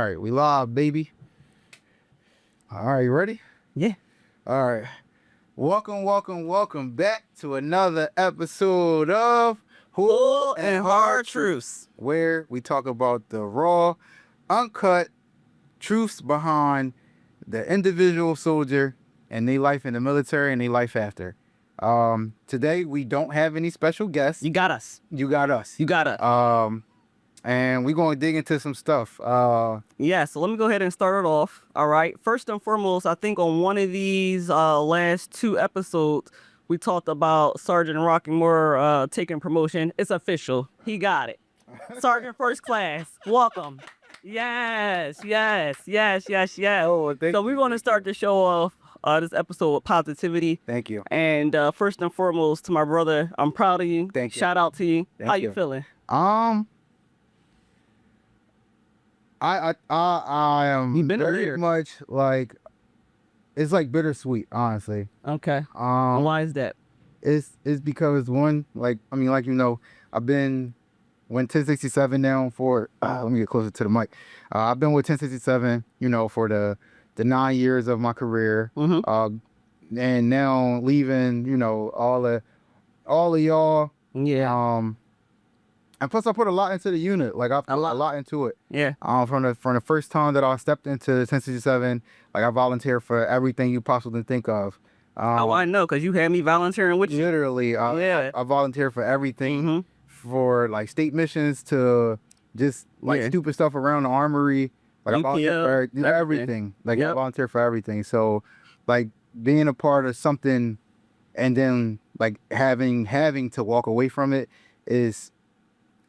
right, we live, baby. All right, you ready? Yeah. All right. Welcome back to another episode of Full and Hard Truths, where we talk about the raw, uncut truths behind the individual soldier and their life in the military and their life after. Today we don't have any special guests. You got us. You got us. You got us. And we're going to dig into some stuff. Yeah, so let me go ahead and start it off. All right. First and foremost, I think on one of these last two episodes, we talked about Sergeant Rockeymore taking promotion. It's official. He got it. Sergeant First Class. Welcome. Yes. Oh, So we're going to start the show off this episode with positivity. Thank you. And first and foremost, to my brother, I'm proud of you. Thank you. Shout out to you. Thank How you. you feeling? I am You've been very earlier. much like, it's like bittersweet, honestly. Okay. Why is that? It's because one, like, I mean, like, you know, I've been went 1067 now for let me get closer to the mic. I've been with 1067, you know, for the 9 years of my career. Mm-hmm. And now leaving, you know, all of y'all. Yeah. And plus I put a lot into the unit. Like I put a lot. lot into it. Yeah. From the first time that I stepped into 1067, like I volunteered for everything you possibly think of. Oh, I know, because you had me volunteering with you. Literally, Yeah. I volunteered for everything, Mm-hmm. for like state missions to just like Yeah. stupid stuff around the armory. Like I volunteered for everything. everything. Like I Yep. volunteered for everything. So like being a part of something and then like having to walk away from it is,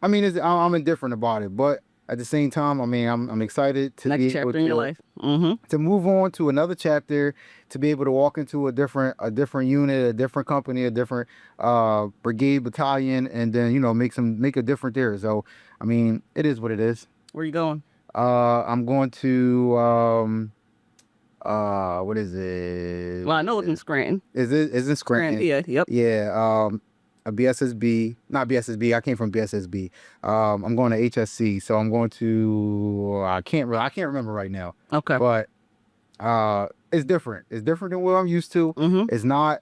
I mean, I'm indifferent about it, but at the same time, I mean, I'm excited to Next be chapter able in your life. Mm-hmm. to move on to another chapter, to be able to walk into a different unit, a different company, a different brigade, battalion, and then, you know, make a difference there. So, I mean, it is what it is. Where you going? I'm going to what is it? Well, I know it's in Scranton. Is it Scranton? Yeah. Yep. Yeah. A BSSB, not BSSB. I came from BSSB. I'm going to HSC, so I'm going to. I can't remember right now. Okay. But it's different. It's different than what I'm used to. Mm-hmm. It's not.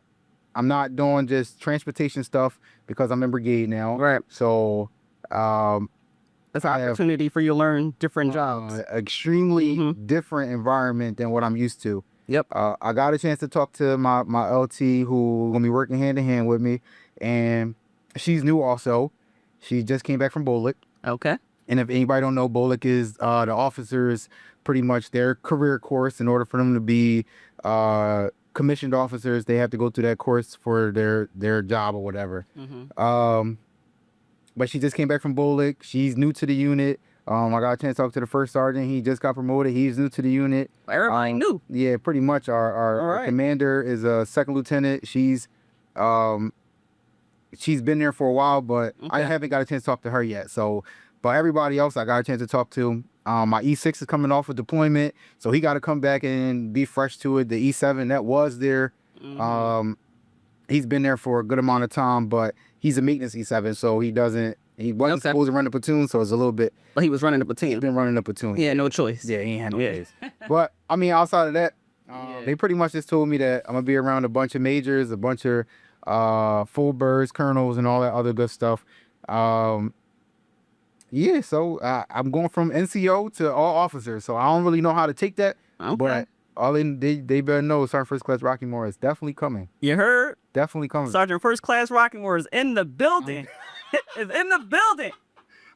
I'm not doing just transportation stuff because I'm in brigade now. Right. So That's an opportunity for you to learn different jobs. Extremely different environment than what I'm used to. Yep. I got a chance to talk to my LT who gonna be working hand in hand with me, and she's new also. She just came back from BOLIC. Okay. And if anybody don't know, BOLIC is the officers, pretty much their career course. In order for them to be commissioned officers, they have to go through that course for their job or whatever. Mm-hmm. But she just came back from BOLIC. She's new to the unit. I got a chance to talk to the first sergeant. He just got promoted. He's new to the unit. Everybody knew. Yeah, pretty much. Our right. commander is a second lieutenant. She's been there for a while, but I Okay. haven't got a chance to talk to her yet. So, but everybody else I got a chance to talk to. My E6 is coming off of deployment, so he got to come back and be fresh to it. The E7 that was there, he's been there for a good amount of time, but he's a maintenance E7, so he wasn't supposed to run the platoon, so it's a little bit. But he was running the He's platoon. been running the platoon. Yeah, no choice. Yeah, he ain't had no Yeah. choice. But I mean, outside of that, Yeah. they pretty much just told me that I'm gonna be around a bunch of majors, a bunch of full birds, colonels, and all that other good stuff. Yeah, so I'm going from NCO to all officers, so I don't really know how to take that. Okay. But all they better know, Sergeant First Class Rockeymore is definitely coming. You heard? Definitely coming. Sergeant First Class Rockeymore is in the building. Is in the building.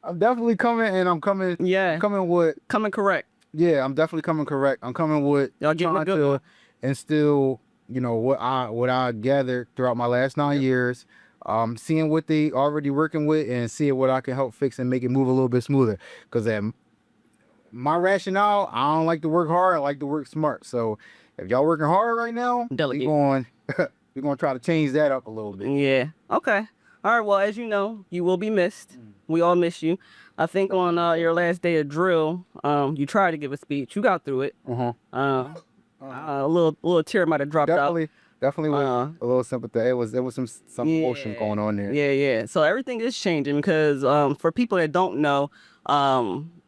I'm definitely coming, and I'm coming. Yeah. I'm coming with. Coming correct. Yeah, I'm definitely coming correct. I'm coming with Y'all getting a trying good to one. instill, you know, what I gathered throughout my last 9 years. Seeing what they already working with and seeing what I can help fix and make it move a little bit smoother. Because my rationale, I don't like to work hard. I like to work smart. So if y'all working hard right now, Delegate. we're going to try to change that up a little bit. Yeah. Okay. All right. Well, as you know, you will be missed. We all miss you. I think on your last day of drill, you tried to give a speech. You got through it. A little tear might have dropped out. definitely was a little sympathy. It was some emotion going on there. Yeah. So everything is changing because for people that don't know,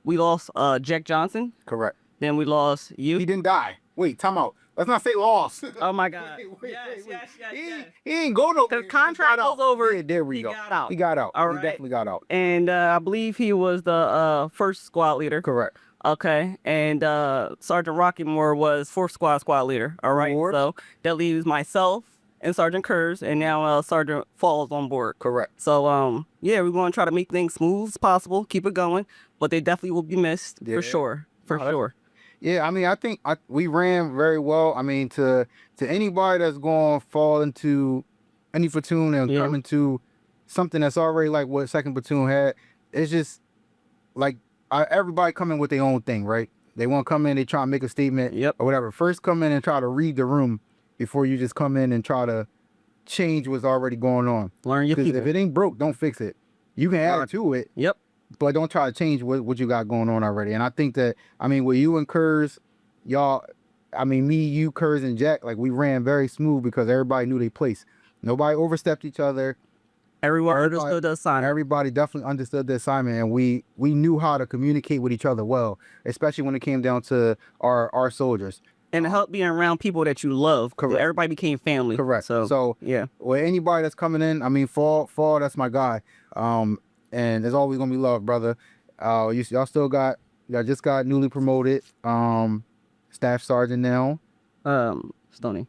we lost Jack Johnson. Correct. Then we lost you. He didn't die. Wait, time out. Let's not say lost. Oh my God. Wait. Yes. He ain't go nowhere. The contract was over. Yeah, there we He go. got out. He got out. All He right. definitely got out. And I believe he was the first squad leader. Correct. Okay. And Sergeant Rockeymore was fourth squad leader. All right. Board. So that leaves myself and Sergeant Kurz, and now Sergeant Falls on board. Correct. So yeah, we're going to try to make things smooth as possible, keep it going, but they definitely will be missed for sure. Sure. Yeah, I mean, I think we ran very well. I mean, to anybody that's going to fall into any platoon and come into something that's already like what second platoon had, it's just like everybody come in with their own thing, right? They want to come in, they try to make a statement or whatever. First, come in and try to read the room before you just come in and try to change what's already going on. Learn your people. If it ain't broke, don't fix it. You can add to it. Yep. But don't try to change what you got going on already. And I think that, I mean, with you and Kurz, y'all, I mean, me, you, Kurz, and Jack, like, we ran very smooth because everybody knew their place. Nobody overstepped each other. Everyone understood the assignment. Everybody definitely understood the assignment, and we knew how to communicate with each other well, especially when it came down to our soldiers. And help being around people that you love. Correct. Everybody became family. Correct. So yeah. With anybody that's coming in, I mean, Fall, that's my guy. And there's always gonna be love, brother. Y'all just got newly promoted. Staff sergeant now. Stoney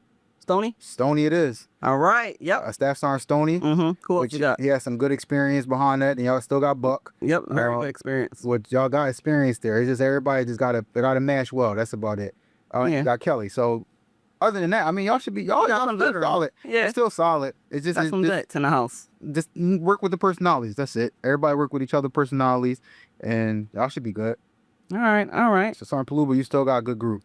It is. All right. Yep. Staff sergeant Stoney. Cool. What you got? He has some good experience behind that, and y'all still got Buck. Yep. Very good experience. What y'all got experience there? It's just everybody just gotta mash well. That's about it. You got Kelly. So other than that, I mean, y'all should be y'all still solid. Yeah. It's still solid. It's just some vets in the house. Just work with the personalities. That's it. Everybody work with each other personalities, and y'all should be good. All right. So Sergeant Paluba, you still got a good group.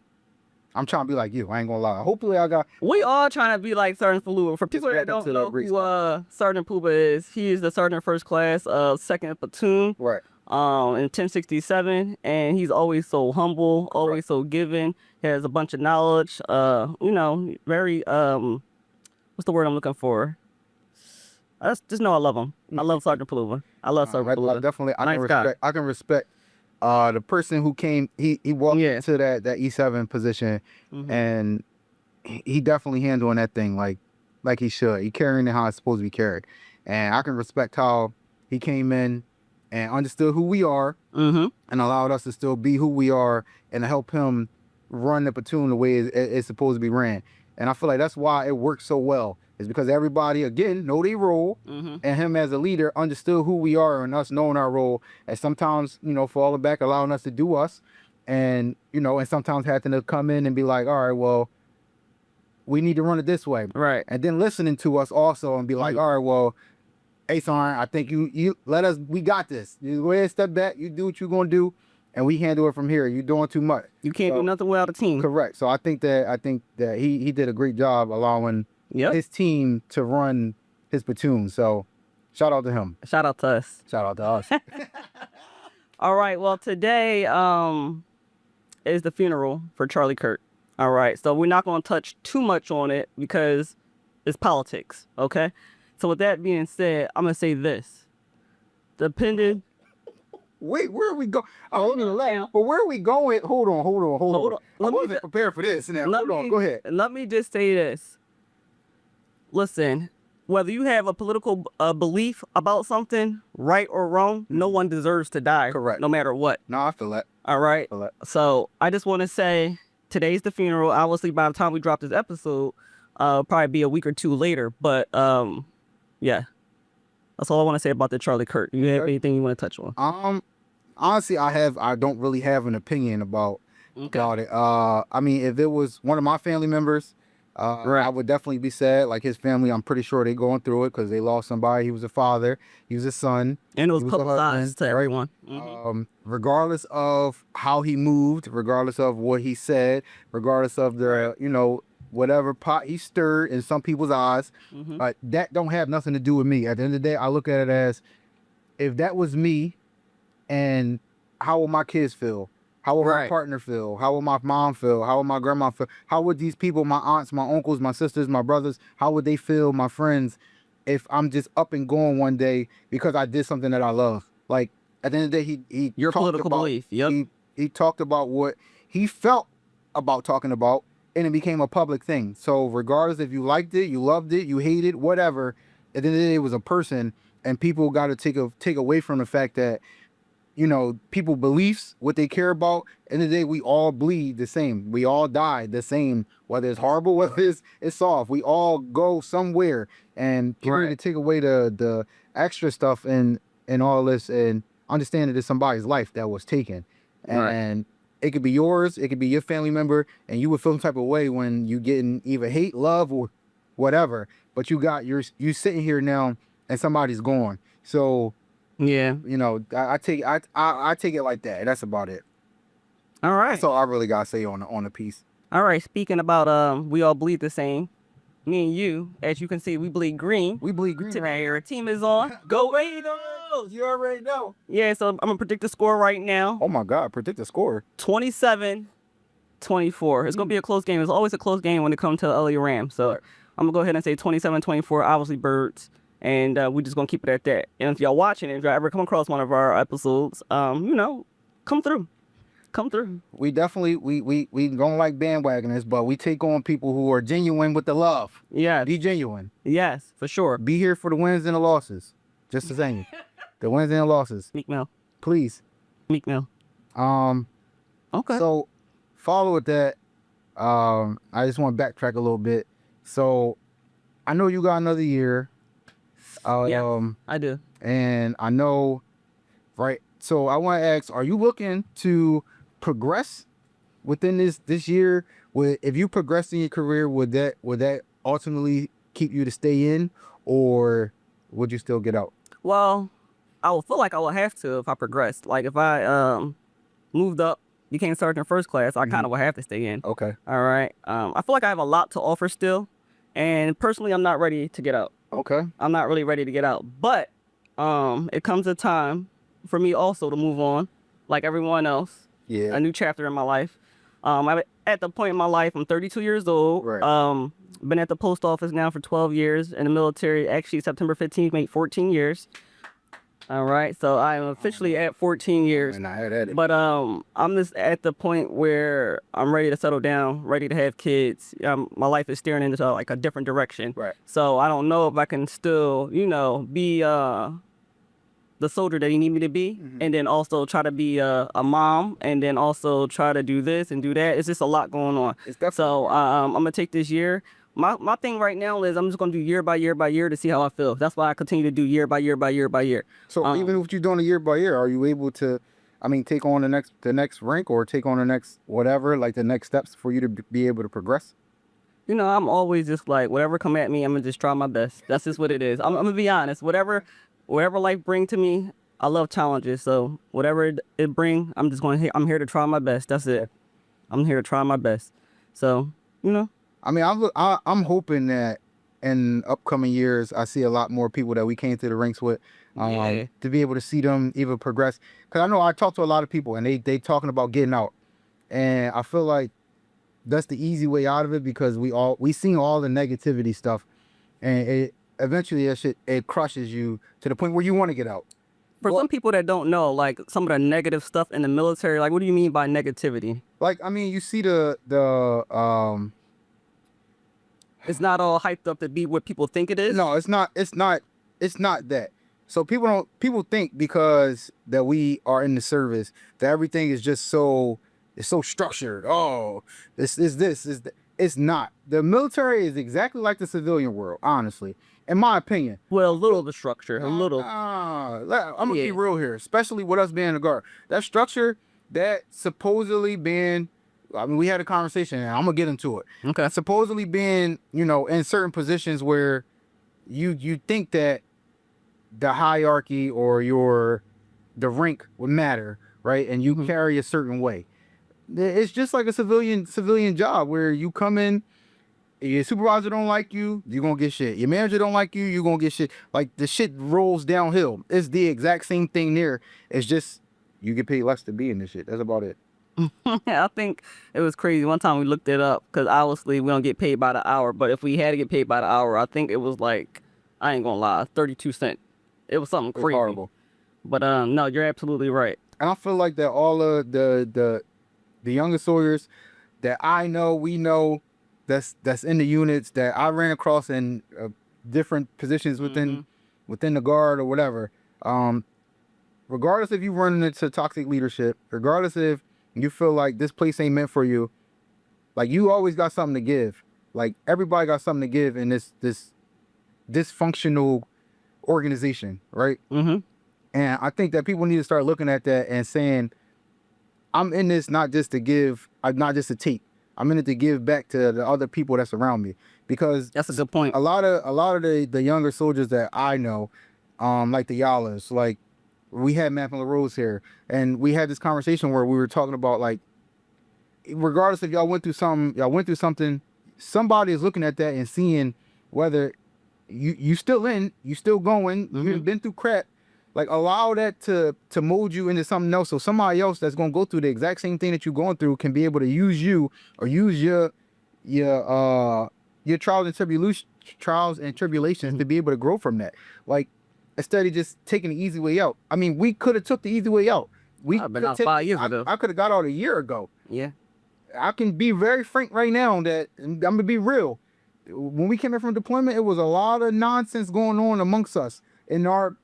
I'm trying to be like you. I ain't gonna lie. Hopefully, I got. We all trying to be like Sergeant Paluba. For people that don't know who Sergeant Paluba is, he is the Sergeant First Class of 2nd Platoon. Right. In 1067, and he's always so humble, always so giving. He has a bunch of knowledge. Very what's the word I'm looking for? I just know I love him. I love Sergeant Paluba. I love Sergeant Paluba. Definitely, I can respect the person who came. He walked into that E7 position, and he definitely handling that thing like he should. He carrying it how it's supposed to be carried, and I can respect how he came in and understood who we are, and allowed us to still be who we are, and to help him run the platoon the way it's supposed to be ran. And I feel like that's why it works so well. Is because everybody, again, know their role, and him as a leader understood who we are, and us knowing our role, and sometimes, falling back, allowing us to do us, and, and sometimes having to come in and be like, all right, well, we need to run it this way. Right. And then listening to us also and be like, all right, well, hey, son, I think you let us, we got this. You go ahead, step back, you do what you're going to do, and we handle it from here. You're doing too much. You can't do nothing without a team. Correct. So I think that he did a great job allowing his team to run his platoon. So shout out to him. Shout out to us. Shout out to us. All right. Well, today is the funeral for Charlie Kirk. All right. So we're not going to touch too much on it because it's politics. Okay. So with that being said, I'm going to say this. Depending. Wait, where are we going? Oh, but where are we going? Hold on. I wasn't prepared for this. Now, hold on. Go ahead. Let me just say this. Listen, whether you have a political belief about something, right or wrong, no one deserves to die. Correct. No matter what. No, I feel that. All right. I feel that. So I just want to say today's the funeral. Obviously, by the time we drop this episode, probably be a week or two later. But yeah, that's all I want to say about the Charlie Kirk. You have anything you want to touch on? Honestly, I don't really have an opinion about it. I mean, if it was one of my family members, I would definitely be sad. Like his family, I'm pretty sure they're going through it because they lost somebody. He was a father. He was a son. And it was publicized to everyone. Regardless of how he moved, regardless of what he said, regardless of the, whatever pot he stirred in some people's eyes, that don't have nothing to do with me. At the end of the day, I look at it as, if that was me, and how will my kids feel? How will my Right. partner feel? How will my mom feel? How will my grandma feel? How would these people, my aunts, my uncles, my sisters, my brothers, how would they feel, my friends, if I'm just up and going one day because I did something that I love? Like, at the end of the day, he Your talked political about, belief. Yep. he talked about what he felt about talking about, and it became a public thing. So regardless if you liked it, you loved it, you hated, whatever, at the end of the day, it was a person, and people got to take away from the fact that, you know, people beliefs, what they care about. End of the day, we all bleed the same. We all die the same. Whether it's horrible, whether it's soft, we all go somewhere. And people need to take away the extra stuff and all this, and understand that it's somebody's life that was taken, and it could be yours, it could be your family member, and you would feel some type of way when you getting either hate, love, or whatever. But you sitting here now, and somebody's gone. So Yeah. you know, I take it like that. That's about it. All right. That's all I really gotta say on the piece. All right. Speaking about we all bleed the same. Me and you, as you can see, we bleed green. We bleed green. Today, our team is on. Go Raiders! You already know. Yeah, so I'm gonna predict the score right now. Oh my God! Predict the score. 27-24. It's gonna be a close game. It's always a close game when it comes to the LA Rams. So I'm gonna go ahead and say 27-24. Obviously, Birds. And we're just gonna keep it at that. And if y'all watching, if y'all ever come across one of our episodes, you know, come through. We definitely we don't like bandwagoners, but we take on people who are genuine with the love. Yeah. Be genuine. Yes, for sure. Be here for the wins and the losses. Just the same. The wins and the losses. Meek Mill. Please. Meek Mill. Okay. So follow with that. I just want to backtrack a little bit. So I know you got another year. Yeah, I do. And I know, right? So I want to ask: are you looking to progress within this year? If you progress in your career, would that ultimately keep you to stay in, or would you still get out? Well, I would feel like I would have to if I progressed. Like if I moved up, became sergeant first class, I kind of would have to stay in. Okay. All right. I feel like I have a lot to offer still, and personally, I'm not ready to get out. Okay. I'm not really ready to get out, but it comes a time for me also to move on, like everyone else. Yeah. A new chapter in my life. I'm at the point in my life. I'm 32 years old. Right. Been at the post office now for 12 years. In the military, actually September 15th made 14 years. All right, so I'm officially at 14 years. And I had at it. But I'm just at the point where I'm ready to settle down, ready to have kids. My life is steering into like a different direction. Right. So I don't know if I can still, you know, be the soldier that you need me to be, and then also try to be a mom, and then also try to do this and do that. It's just a lot going on. It's definitely. So I'm gonna take this year. My thing right now is I'm just gonna do year by year to see how I feel. That's why I continue to do year by year. So even if you're doing it year by year, are you able to, I mean, take on the next rank, or take on the next whatever, like the next steps for you to be able to progress? You know, I'm always just like, whatever come at me, I'm gonna just try my best. That's just what it is. I'm gonna be honest. Whatever life bring to me, I love challenges. So whatever it bring, I'm here to try my best. That's it. I'm here to try my best. So, you know. I mean, I'm hoping that in upcoming years, I see a lot more people that we came through the ranks with, to be able to see them even progress. Because I know I talk to a lot of people, and they talking about getting out, and I feel like that's the easy way out of it, because we seen all the negativity stuff, and it eventually it crushes you to the point where you want to get out. For some people that don't know, like some of the negative stuff in the military, like what do you mean by negativity? Like, I mean, you see It's not all hyped up to be what people think it is. No, it's not that. So people think because that we are in the service that everything is just it's so structured. Oh, this is that. It's not. The military is exactly like the civilian world, honestly, in my opinion. Well, a little of the structure, a little. I'm gonna be real here, especially with us being in the guard. That structure, that supposedly being, I mean, we had a conversation, and I'm gonna get into it. Okay. Supposedly being, you know, in certain positions where you think that the hierarchy or the rank would matter, right? And you carry a certain way. It's just like a civilian job where you come in, your supervisor don't like you, you're gonna get shit. Your manager don't like you, you're gonna get shit. Like, the shit rolls downhill. It's the exact same thing there. It's just you get paid less to be in this shit. That's about it. I think it was crazy. One time we looked it up because obviously we don't get paid by the hour. But if we had to get paid by the hour, I think it was like, I ain't gonna lie, 32 cents. It was something It's crazy. horrible. But no, you're absolutely right. And I feel like that all of the younger soldiers that I know, we know, that's in the units that I ran across in different positions within the guard or whatever. Regardless if you run into toxic leadership, regardless if you feel like this place ain't meant for you, like you always got something to give. Like everybody got something to give in this dysfunctional organization, right? Mm-hmm. And I think that people need to start looking at that and saying, I'm in this not just to give, not just to take. I'm in it to give back to the other people that's around me. Because That's a good point. a lot of the younger soldiers that I know, like the Yalas, like we had Matt and LaRose here, and we had this conversation where we were talking about, like, regardless if y'all went through something, somebody is looking at that and seeing whether you still going, you've been through crap. Like, allow that to mold you into something else. So somebody else that's gonna go through the exact same thing that you're going through can be able to use you or use your trials and tribulations to be able to grow from that. Like, instead of just taking the easy way out. I mean, we could have took the easy way out. I've been out 5 years ago. I could have got out a year ago. Yeah. I can be very frank right now that I'm gonna be real. When we came in from deployment, it was a lot of nonsense going on amongst us in our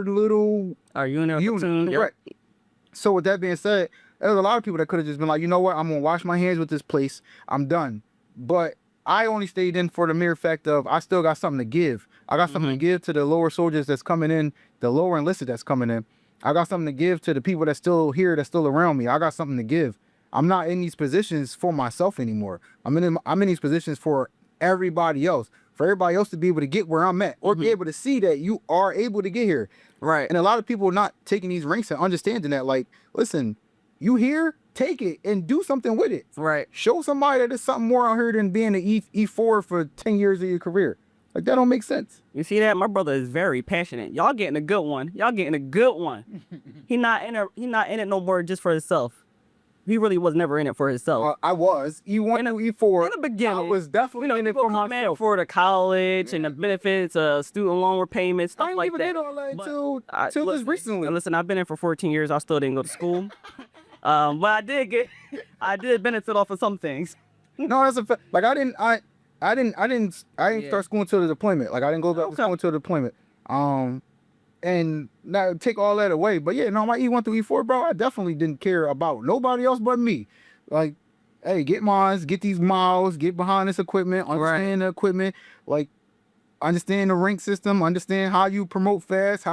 little unit. unit. Right. So with that being said, there was a lot of people that could have just been like, you know what, I'm gonna wash my hands with this place. I'm done. But I only stayed in for the mere fact of I still got something to give. I got something to give to the lower soldiers that's coming in, the lower enlisted that's coming in. I got something to give to the people that's still here, that's still around me. I got something to give. I'm not in these positions for myself anymore. I'm in these positions for everybody else. For everybody else to be able to get where I'm at, or be able to see that you are able to get here. Right. And a lot of people are not taking these ranks and understanding that, like, listen, you here, take it and do something with it. Right. Show somebody that there's something more out here than being an E4 for 10 years of your career. Like, that don't make sense. You see that? My brother is very passionate. Y'all getting a good one. He not in it no more just for himself. He really was never in it for himself. I was E1 to E4. In the beginning, I was definitely in it for myself. For the college and the benefits, student loan repayments, stuff I didn't like even that. get all that till just recently. Listen, I've been in for 14 years. I still didn't go to school. But I did benefit off of some things. No, that's a fact. Like, I didn't start school until the deployment. Like, I didn't go back to school until the deployment. And now take all that away. But yeah, no, my E1 through E4, bro, I definitely didn't care about nobody else but me. Like, hey, get mines, get these miles, get behind this equipment, understand the equipment, like, understand the rank system, understand how you promote fast,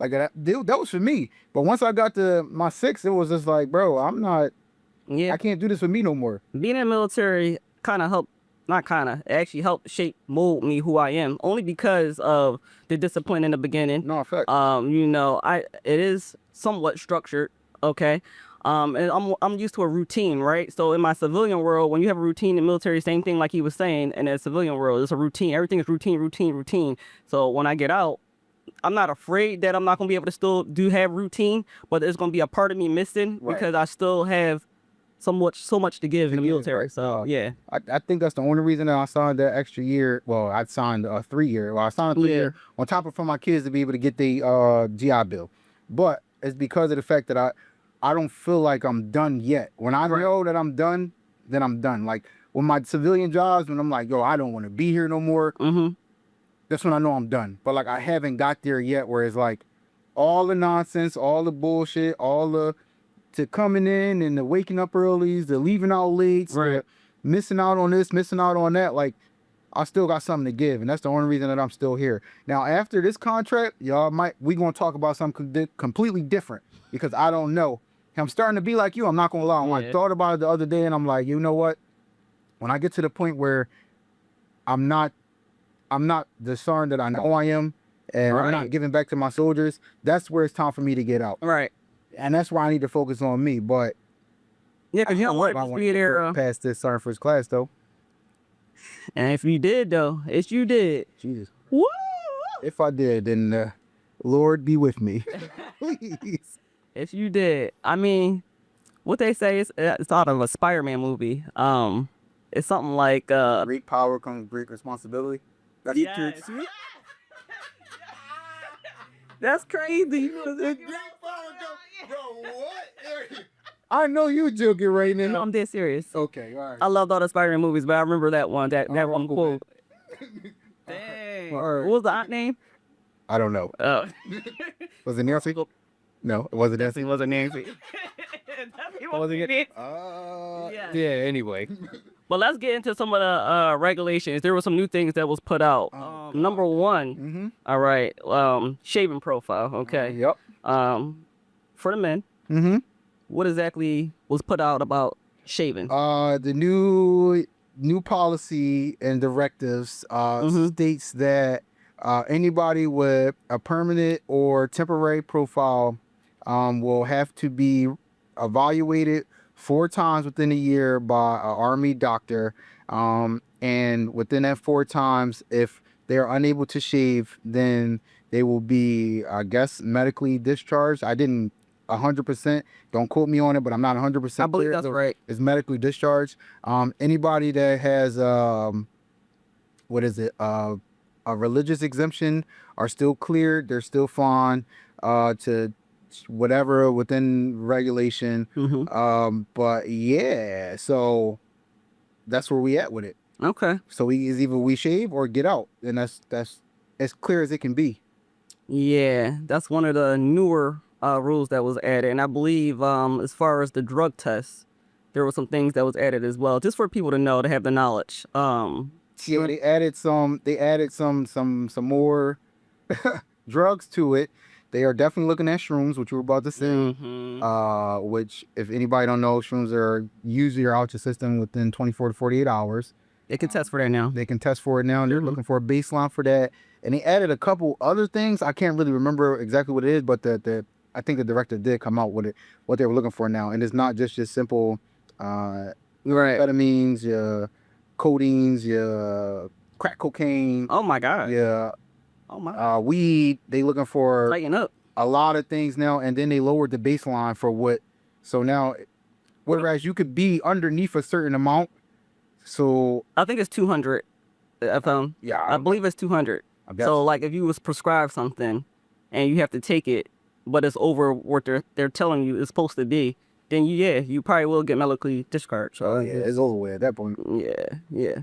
like that was for me. But once I got to my 6, it was just like, bro, I can't do this for me no more. Being in the military actually helped mold me who I am, only because of the discipline in the beginning. No, fact. It is somewhat structured, okay? And I'm used to a routine, right? So in my civilian world, when you have a routine in the military, same thing like he was saying, in the civilian world, it's a routine. Everything is routine. So when I get out, I'm not afraid that I'm not gonna be able to still have routine, but there's gonna be a part of me missing because I still have so much to give in the military. Right. So yeah, I think that's the only reason that I signed that extra year. Well, I signed a 3-year. Well, I signed a 3-year on top of for my kids to be able to get the GI Bill. But it's because of the fact that I don't feel like I'm done yet. When I know that I'm done, then I'm done. Like, with my civilian jobs, when I'm like, yo, I don't want to be here no more. That's when I know I'm done. But like, I haven't got there yet, where it's like all the nonsense, all the bullshit, to coming in and the waking up early, the leaving out late, the missing out on this, missing out on that. Like, I still got something to give, and that's the only reason that I'm still here. Now, after this contract, we gonna talk about something completely different, because I don't know. I'm starting to be like you. I'm not gonna lie. I thought about it the other day, and I'm like, you know what? When I get to the point where I'm not the sergeant that I know I am, and I'm not giving back to my soldiers, that's where it's time for me to get out. Right. And that's why I need to focus on me. But yeah, because you don't want to be there past this sergeant first class though. And if you did though, if you did, Jesus. Woo! If I did, then Lord be with me. Please. If you did, I mean, what they say is it's out of a Spider-Man movie. It's something like Great power comes great responsibility. That's yes. That's crazy. You know, Bro, what? I know you joking right now. no, I'm dead serious. Okay, all right. I loved all the Spider-Man movies, but I remember that one. That one cool. quote. Dang. All right. What was the aunt name? I don't know. Oh. Was it Nancy? No, it wasn't Nancy. It wasn't Nancy. Wasn't it? Yeah, anyway. But let's get into some of the regulations. There were some new things that was put out. Number one, all right, shaving profile. Okay. Yep. For the men, what exactly was put out about shaving? The new policy and directives states that anybody with a permanent or temporary profile will have to be evaluated 4 times within a year by an Army doctor. And within that 4 times, if they are unable to shave, then they will be, I guess, medically discharged. I didn't 100%. Don't quote me on it, but I'm not 100% I believe that's right. Is medically discharged. Anybody that has what is it? A religious exemption are still cleared. They're still fine to whatever within regulation. But yeah, so that's where we at with it. Okay. So is either we shave or get out, and that's as clear as it can be. Yeah, that's one of the newer rules that was added, and I believe as far as the drug tests, there were some things that was added as well, just for people to know, to have the knowledge. Yeah, they added some more drugs to it. They are definitely looking at shrooms, which we were about to say. Which, if anybody don't know, shrooms are usually out your system within 24 to 48 hours. They can test for that now. They can test for it now, and they're looking for a baseline for that. And they added a couple other things. I can't really remember exactly what it is, but I think the director did come out with it, what they were looking for now. And it's not just your simple amphetamines, your codeines, your crack cocaine. Oh my God. Yeah. Oh my. Weed. They looking for Lighten up. a lot of things now, and then they lowered the baseline for what. So now, whereas you could be underneath a certain amount, so I think it's 200. yeah, I believe it's 200. So like if you was prescribed something, and you have to take it, but it's over what they're telling you it's supposed to be, then you probably will get medically discharged. So yeah, it's over with at that point. Yeah.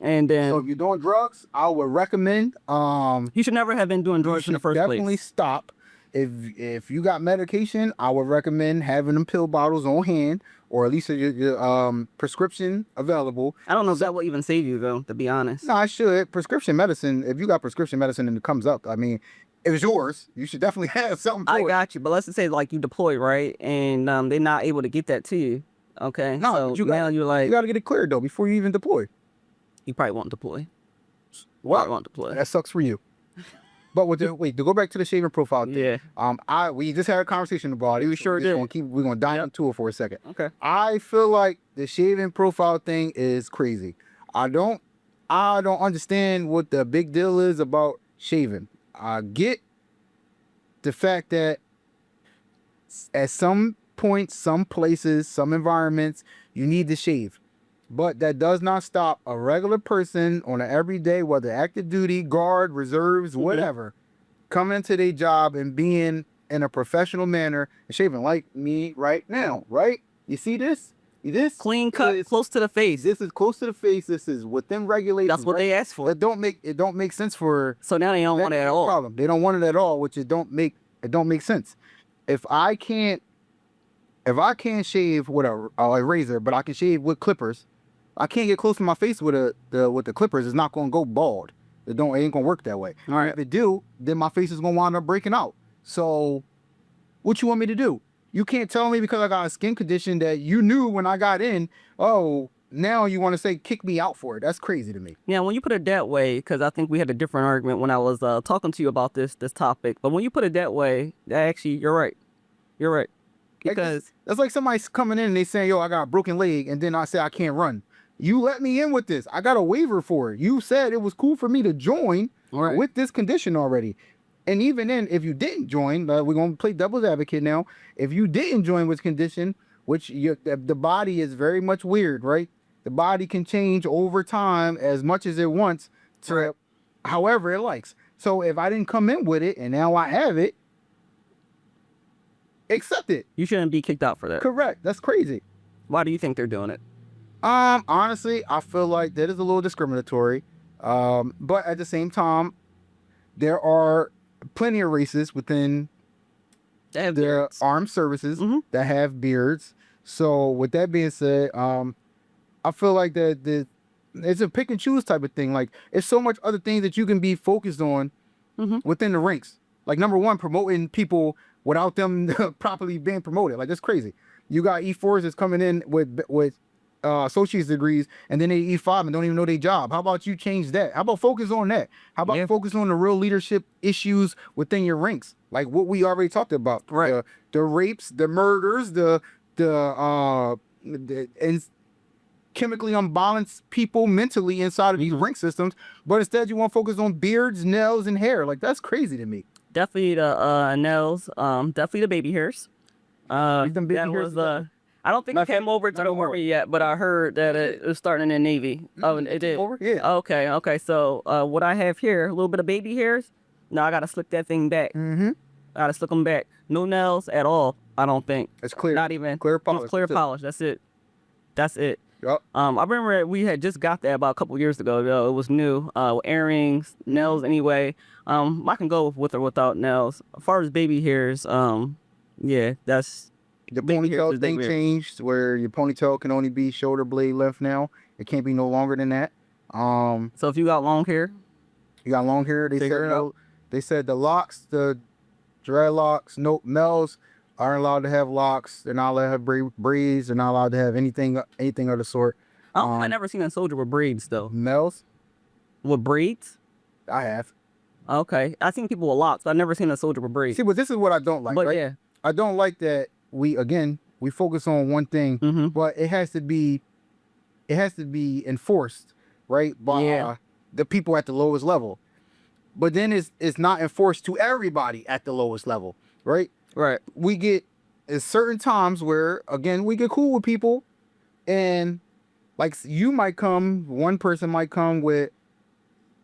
And then, so if you're doing drugs, I would recommend you should never have been doing drugs in the first definitely place. Stop. If you got medication, I would recommend having them pill bottles on hand, or at least your prescription available. I don't know if that will even save you though, to be honest. No, I should. Prescription medicine, if you got prescription medicine and it comes up, I mean, if it's yours, you should definitely have something for it. I got you, but let's just say like you deployed, right? And they're not able to get that to you. Okay. No, so but you you're got to get it cleared though before you even deploy. You probably won't deploy. Well, won't deploy. That sucks for you. But wait, to go back to the shaving profile thing, we just had a conversation about it. We sure did. We're gonna dive into it for a second. Okay. I feel like the shaving profile thing is crazy. I don't understand what the big deal is about shaving. I get the fact that at some points, some places, some environments, you need to shave. But that does not stop a regular person on an everyday, whether active duty, guard, reserves, whatever, coming into their job and being in a professional manner and shaving like me right now, right? You see this? This clean cut, close to the face. This is close to the face. This is within regulations. That's what they asked for. It don't make sense for. So now they don't want it at all. Problem. They don't want it at all, which it don't make sense. If I can't shave with a razor, but I can shave with clippers. I can't get close to my face with the clippers. It's not gonna go bald. It ain't gonna work that way. All right. If it do, then my face is gonna wind up breaking out. So, what you want me to do? You can't tell me because I got a skin condition that you knew when I got in. Oh, now you want to say kick me out for it? That's crazy to me. Yeah, when you put it that way, because I think we had a different argument when I was talking to you about this topic. But when you put it that way, actually, you're right. You're right. Because that's like somebody's coming in and they saying, "Yo, I got a broken leg," and then I say I can't run. You let me in with this. I got a waiver for it. You said it was cool for me to join with this condition already. And even then, if you didn't join, we're going to play devil's advocate now. If you didn't join with condition, which the body is very much weird, right? The body can change over time as much as it wants to however it likes. So if I didn't come in with it and now I have it, accept it. You shouldn't be kicked out for that. Correct. That's crazy. Why do you think they're doing it? Honestly, I feel like that is a little discriminatory. But at the same time, there are plenty of races within their armed services that have beards. So with that being said, I feel like that it's a pick and choose type of thing. Like, it's so much other things that you can be focused on within the ranks. Like, number one, promoting people without them properly being promoted. Like, that's crazy. You got E4s that's coming in with associate's degrees, and then they E5 and don't even know their job. How about you change that? How about focus on that? How about focus on the real leadership issues within your ranks? Like what we already talked about. Right. The rapes, the murders, the chemically unbalanced people mentally inside of these rank systems, but instead you want to focus on beards, nails, and hair. Like, that's crazy to me. Definitely the nails, definitely the baby hairs. I don't think it came over to the Army yet, but I heard that it was starting in the Navy. Oh, it did? Yeah. Okay. So what I have here, a little bit of baby hairs. No, I got to slick that thing back. I got to slick them back. No nails at all, I don't think. It's clear. Not even. Clear polish. Just clear polish. That's it. Yep. I remember we had just got that about a couple years ago. Though. It was new. Earrings, nails anyway. I can go with or without nails. As far as baby hairs, yeah, that's... The ponytail thing changed where your ponytail can only be shoulder blade length now. It can't be no longer than that. So if you got long hair? You got long hair, they said the locks, the dreadlocks, males aren't allowed to have locks. They're not allowed to have braids. They're not allowed to have anything of the sort. I never seen a soldier with braids though. Males? With braids? I have. Okay. I seen people with locks, but I've never seen a soldier with braids. See, but this is what I don't like, right? Yeah. I don't like that we focus on one thing, but it has to be enforced, right? By the people at the lowest level. But then it's not enforced to everybody at the lowest level, right? Right. We get at certain times where, again, we get cool with people, and like one person might come with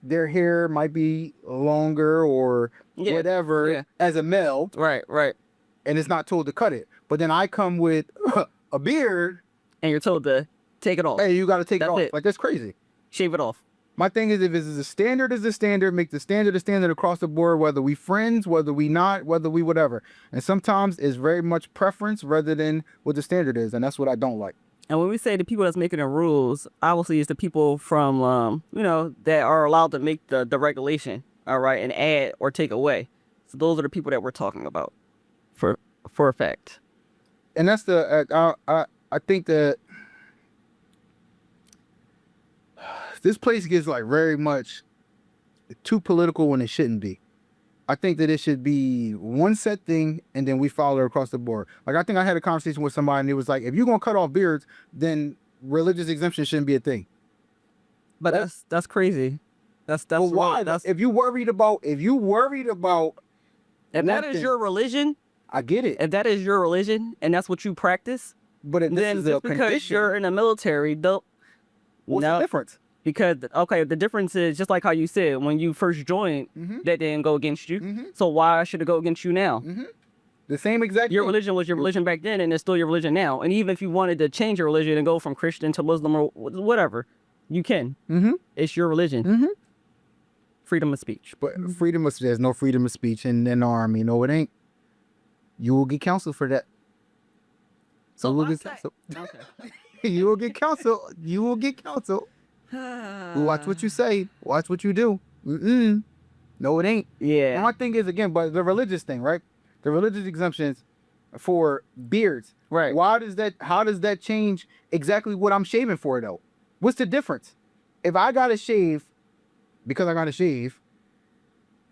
their hair might be longer or whatever as a male. Right. And it's not told to cut it. But then I come with a beard. And you're told to take it off. Hey, you got to take it off. Like, that's crazy. Shave it off. My thing is, if it's a standard, make the standard a standard across the board, whether we friends, whether we not, whether we whatever. And sometimes it's very much preference rather than what the standard is. And that's what I don't like. And when we say the people that's making the rules, obviously it's the people from, that are allowed to make the regulation, all right, and add or take away. So those are the people that we're talking about. For a fact. And that's I think that this place gets like very much too political when it shouldn't be. I think that it should be one set thing and then we follow it across the board. Like, I think I had a conversation with somebody and it was like, if you're going to cut off beards, then religious exemption shouldn't be a thing. But that's crazy. That's well, why? If you worried about if that is your religion, I get it. If that is your religion and that's what you practice, but then just because you're in the military, what's the difference? Because the difference is just like how you said when you first joined, that didn't go against you. So why should it go against you now? The same exact. Your religion was your religion back then, and it's still your religion now. And even if you wanted to change your religion and go from Christian to Muslim or whatever, you can. It's your religion. Freedom of speech. But there's no freedom of speech in the army. No, it ain't. You will get counseled for that. So we'll get counseled. Okay. You will get counseled. You will get counseled. Watch what you say. Watch what you do. No, it ain't. Yeah. And my thing is, again, but the religious thing, right? The religious exemptions for beards. Right. How does that change exactly what I'm shaving for, though? What's the difference? If I got to shave because I got to shave,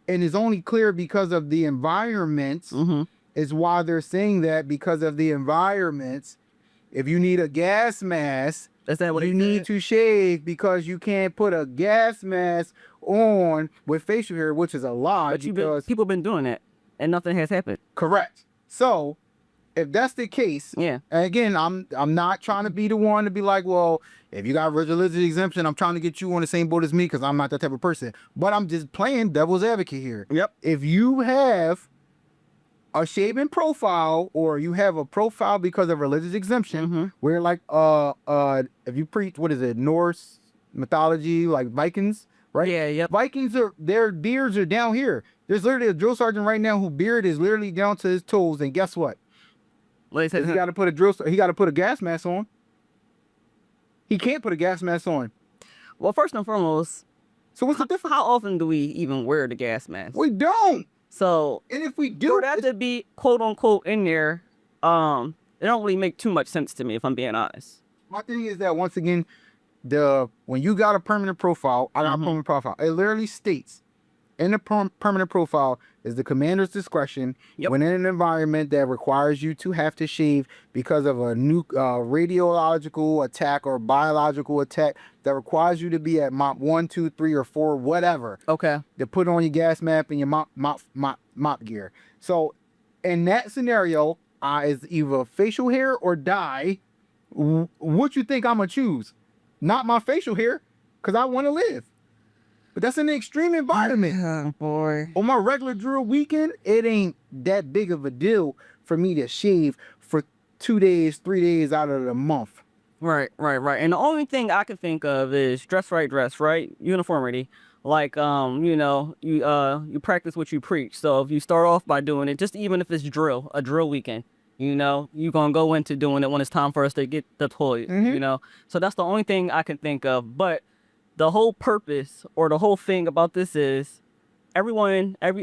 and it's only clear because of the environments, is why they're saying that, because of the environments. If you need a gas mask, you need to shave because you can't put a gas mask on with facial hair, which is a lie. But people have been doing that, and nothing has happened. Correct. So if that's the case, Yeah. and again, I'm not trying to be the one to be like, well, if you got religious exemption, I'm trying to get you on the same boat as me because I'm not that type of person. But I'm just playing devil's advocate here. Yep. If you have a shaven profile or you have a profile because of religious exemption, where like if you preach, what is it, Norse mythology, like Vikings, right? Yeah, yep. Vikings their beards are down here. There's literally a drill sergeant right now whose beard is literally down to his toes, and guess what? He He got to put a gas mask on. He can't put a gas mask on. Well, first and foremost, So what's the difference? how often do we even wear the gas mask? We don't. So And if we do, for that to be quote unquote in there, it don't really make too much sense to me, if I'm being honest. my thing is that once again, when you got a permanent profile, I got a permanent profile. It literally states in the permanent profile is the commander's discretion when in an environment that requires you to have to shave because of a new radiological attack or biological attack that requires you to be at mop 1, 2, 3, or 4, whatever. Okay. To put on your gas mask and your mop gear. So in that scenario, is either facial hair or dye. What you think I'm gonna choose? Not my facial hair, because I want to live. But that's in an extreme environment. Oh, boy. On my regular drill weekend, it ain't that big of a deal for me to shave for 2 days, 3 days out of the month. Right. And the only thing I can think of is dress right, uniformity. Like, you practice what you preach. So if you start off by doing it, just even if it's a drill weekend, you're going to go into doing it when it's time for us to get deployed, So that's the only thing I can think of. But the whole purpose or the whole thing about this is every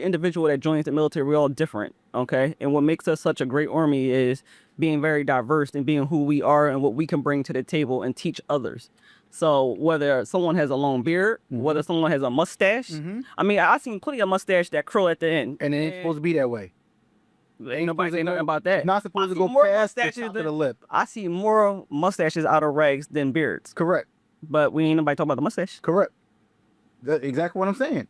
individual that joins the military, we're all different, okay? And what makes us such a great army is being very diverse and being who we are and what we can bring to the table and teach others. So whether someone has a long beard, whether someone has a mustache, I mean, I've seen plenty of mustache that curl at the end. And it ain't supposed to be that way. Ain't nobody saying nothing about that. It's not supposed to go past the top of the lip. I see more mustaches out of rags than beards. Correct. But we ain't nobody talking about the mustache. Correct. That's exactly what I'm saying.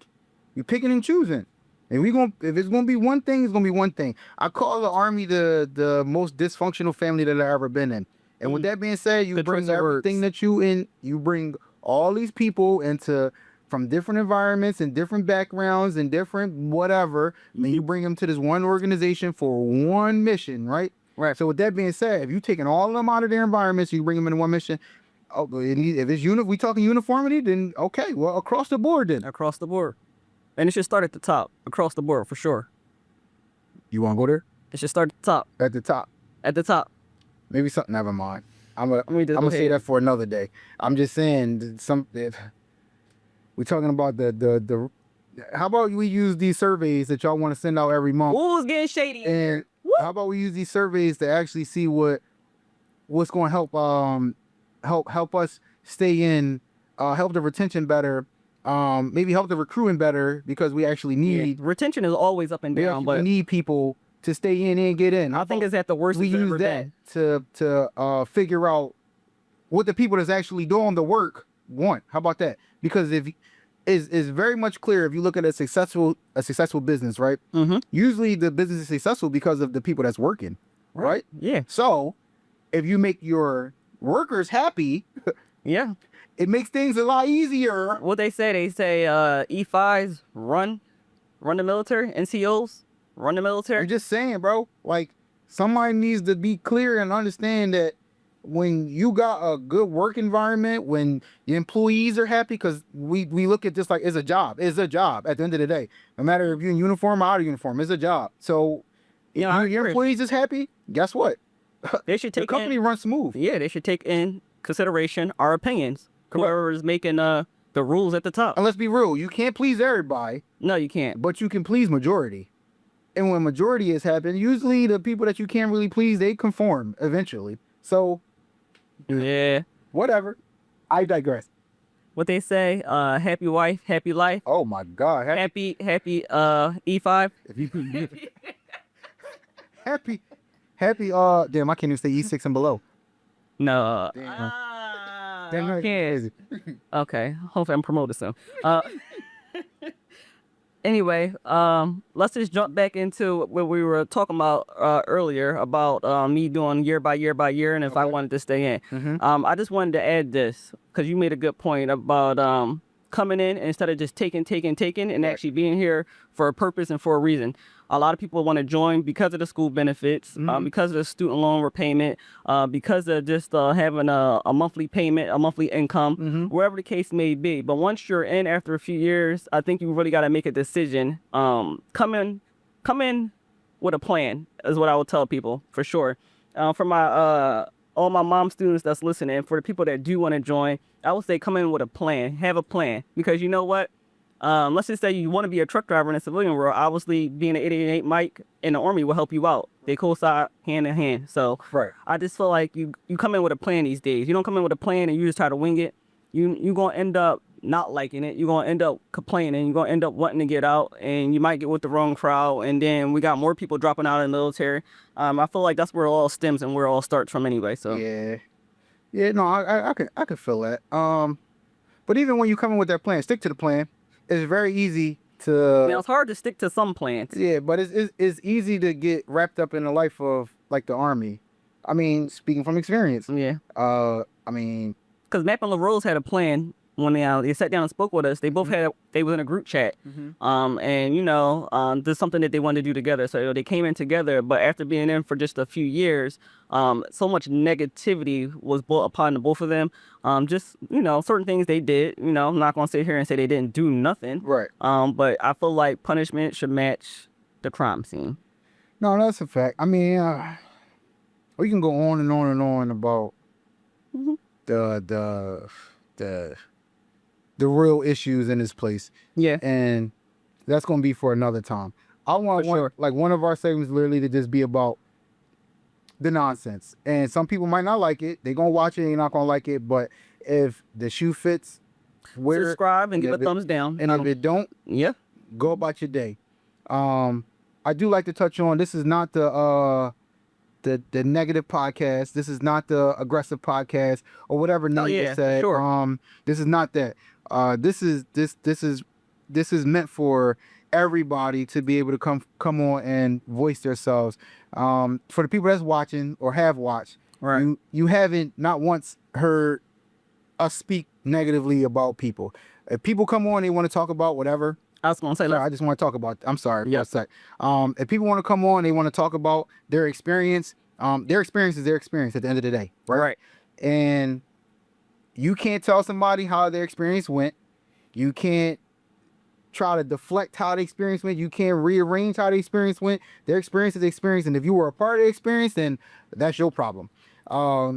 You picking and choosing. And if it's gonna be one thing, it's gonna be one thing. I call the Army the most dysfunctional family that I've ever been in. And with that being said, you bring everything that you bring all these people from different environments and different backgrounds and different whatever, and you bring them to this one organization for one mission, right? Right. So with that being said, if you taking all of them out of their environments, you bring them in one mission. Oh, if it's we talking uniformity, then okay, well, across the board then. Across the board. And it should start at the top, across the board for sure. You want to go there? It should start at the top. At the top. At the top. Maybe something. Never mind. I'm gonna say that for another day. I'm just saying we're talking about the. How about we use these surveys that y'all want to send out every month? Ooh, it's getting shady. And how about we use these surveys to actually see what's going to help us stay in, help the retention better, maybe help the recruiting better because we actually need retention is always up and down, but we need people to stay in and get in. I think it's at the worst. We use that to figure out what the people that's actually doing the work want. How about that? Because it's very much clear if you look at a successful business, right? Usually the business is successful because of the people that's working, right? Yeah. So if you make your workers happy, yeah, it makes things a lot easier. What they say E5s run the military, NCOs run the military. I'm just saying, bro, like somebody needs to be clear and understand that when you got a good work environment, when your employees are happy, because we look at this like it's a job. It's a job at the end of the day. No matter if you're in uniform or out of uniform, it's a job. So if your employees is happy, guess what? They should take the company runs smooth. Yeah, they should take in consideration our opinions. Whoever is making the rules at the top. And let's be real, you can't please everybody. No, you can't. But you can please majority. And when majority has happened, usually the people that you can't really please, they conform eventually. So yeah, whatever. I digress. What they say, happy wife, happy life. Oh my God. Happy E5. If you happy damn, I can't even say E6 and below. No. Damn, okay. Hopefully I'm promoted soon. Anyway, let's just jump back into what we were talking about earlier about me doing year by year by year, and if I wanted to stay in. I just wanted to add this because you made a good point about coming in instead of just taking, and actually being here for a purpose and for a reason. A lot of people want to join because of the school benefits, because of the student loan repayment, because of just having a monthly payment, a monthly income, wherever the case may be. But once you're in after a few years, I think you really got to make a decision. Come in with a plan is what I would tell people for sure. For my all my mom students that's listening, for the people that do want to join, I would say come in with a plan, have a plan, because you know what? Let's just say you want to be a truck driver in a civilian world. Obviously, being an 888 Mike in the Army will help you out. They coincide hand in hand. So I just feel like you come in with a plan these days. You don't come in with a plan and you just try to wing it. You're going to end up not liking it. You're going to end up complaining. You're going to end up wanting to get out, and you might get with the wrong crowd. And then we got more people dropping out of the military. I feel like that's where it all stems and where it all starts from anyway. So yeah, no, I could feel that. But even when you come in with that plan, stick to the plan. It's very easy to. Now it's hard to stick to some plans. Yeah, but it's easy to get wrapped up in the life of like the Army. I mean, speaking from experience. Yeah. I mean, because Mapp and LaRose had a plan when they sat down and spoke with us. They both they was in a group chat. And you know, there's something that they wanted to do together. So they came in together, but after being in for just a few years, so much negativity was brought upon the both of them. Just, you know, certain things they did, you know, I'm not going to sit here and say they didn't do nothing. Right. But I feel like punishment should match the crime scene. No, that's a fact. I mean, we can go on and on and on about the real issues in this place. Yeah. And that's going to be for another time. I want like one of our segments literally to just be about the nonsense. And some people might not like it. They're going to watch it. They're not going to like it. But if the shoe fits, subscribe and give a thumbs down. And if it don't, go about your day. I do like to touch on, this is not the negative podcast. This is not the aggressive podcast or whatever Nate said. Sure. This is not that. This is meant for everybody to be able to come on and voice themselves. For the people that's watching or have watched, right? You haven't not once heard us speak negatively about people. If people come on, they want to talk about whatever. I was gonna say, I just want to talk about. I'm sorry. For a sec. If people want to come on, they want to talk about their experience. Their experience is their experience at the end of the day, right? And you can't tell somebody how their experience went. You can't try to deflect how the experience went. You can't rearrange how the experience went. Their experience is their experience, and if you were a part of the experience, then that's your problem.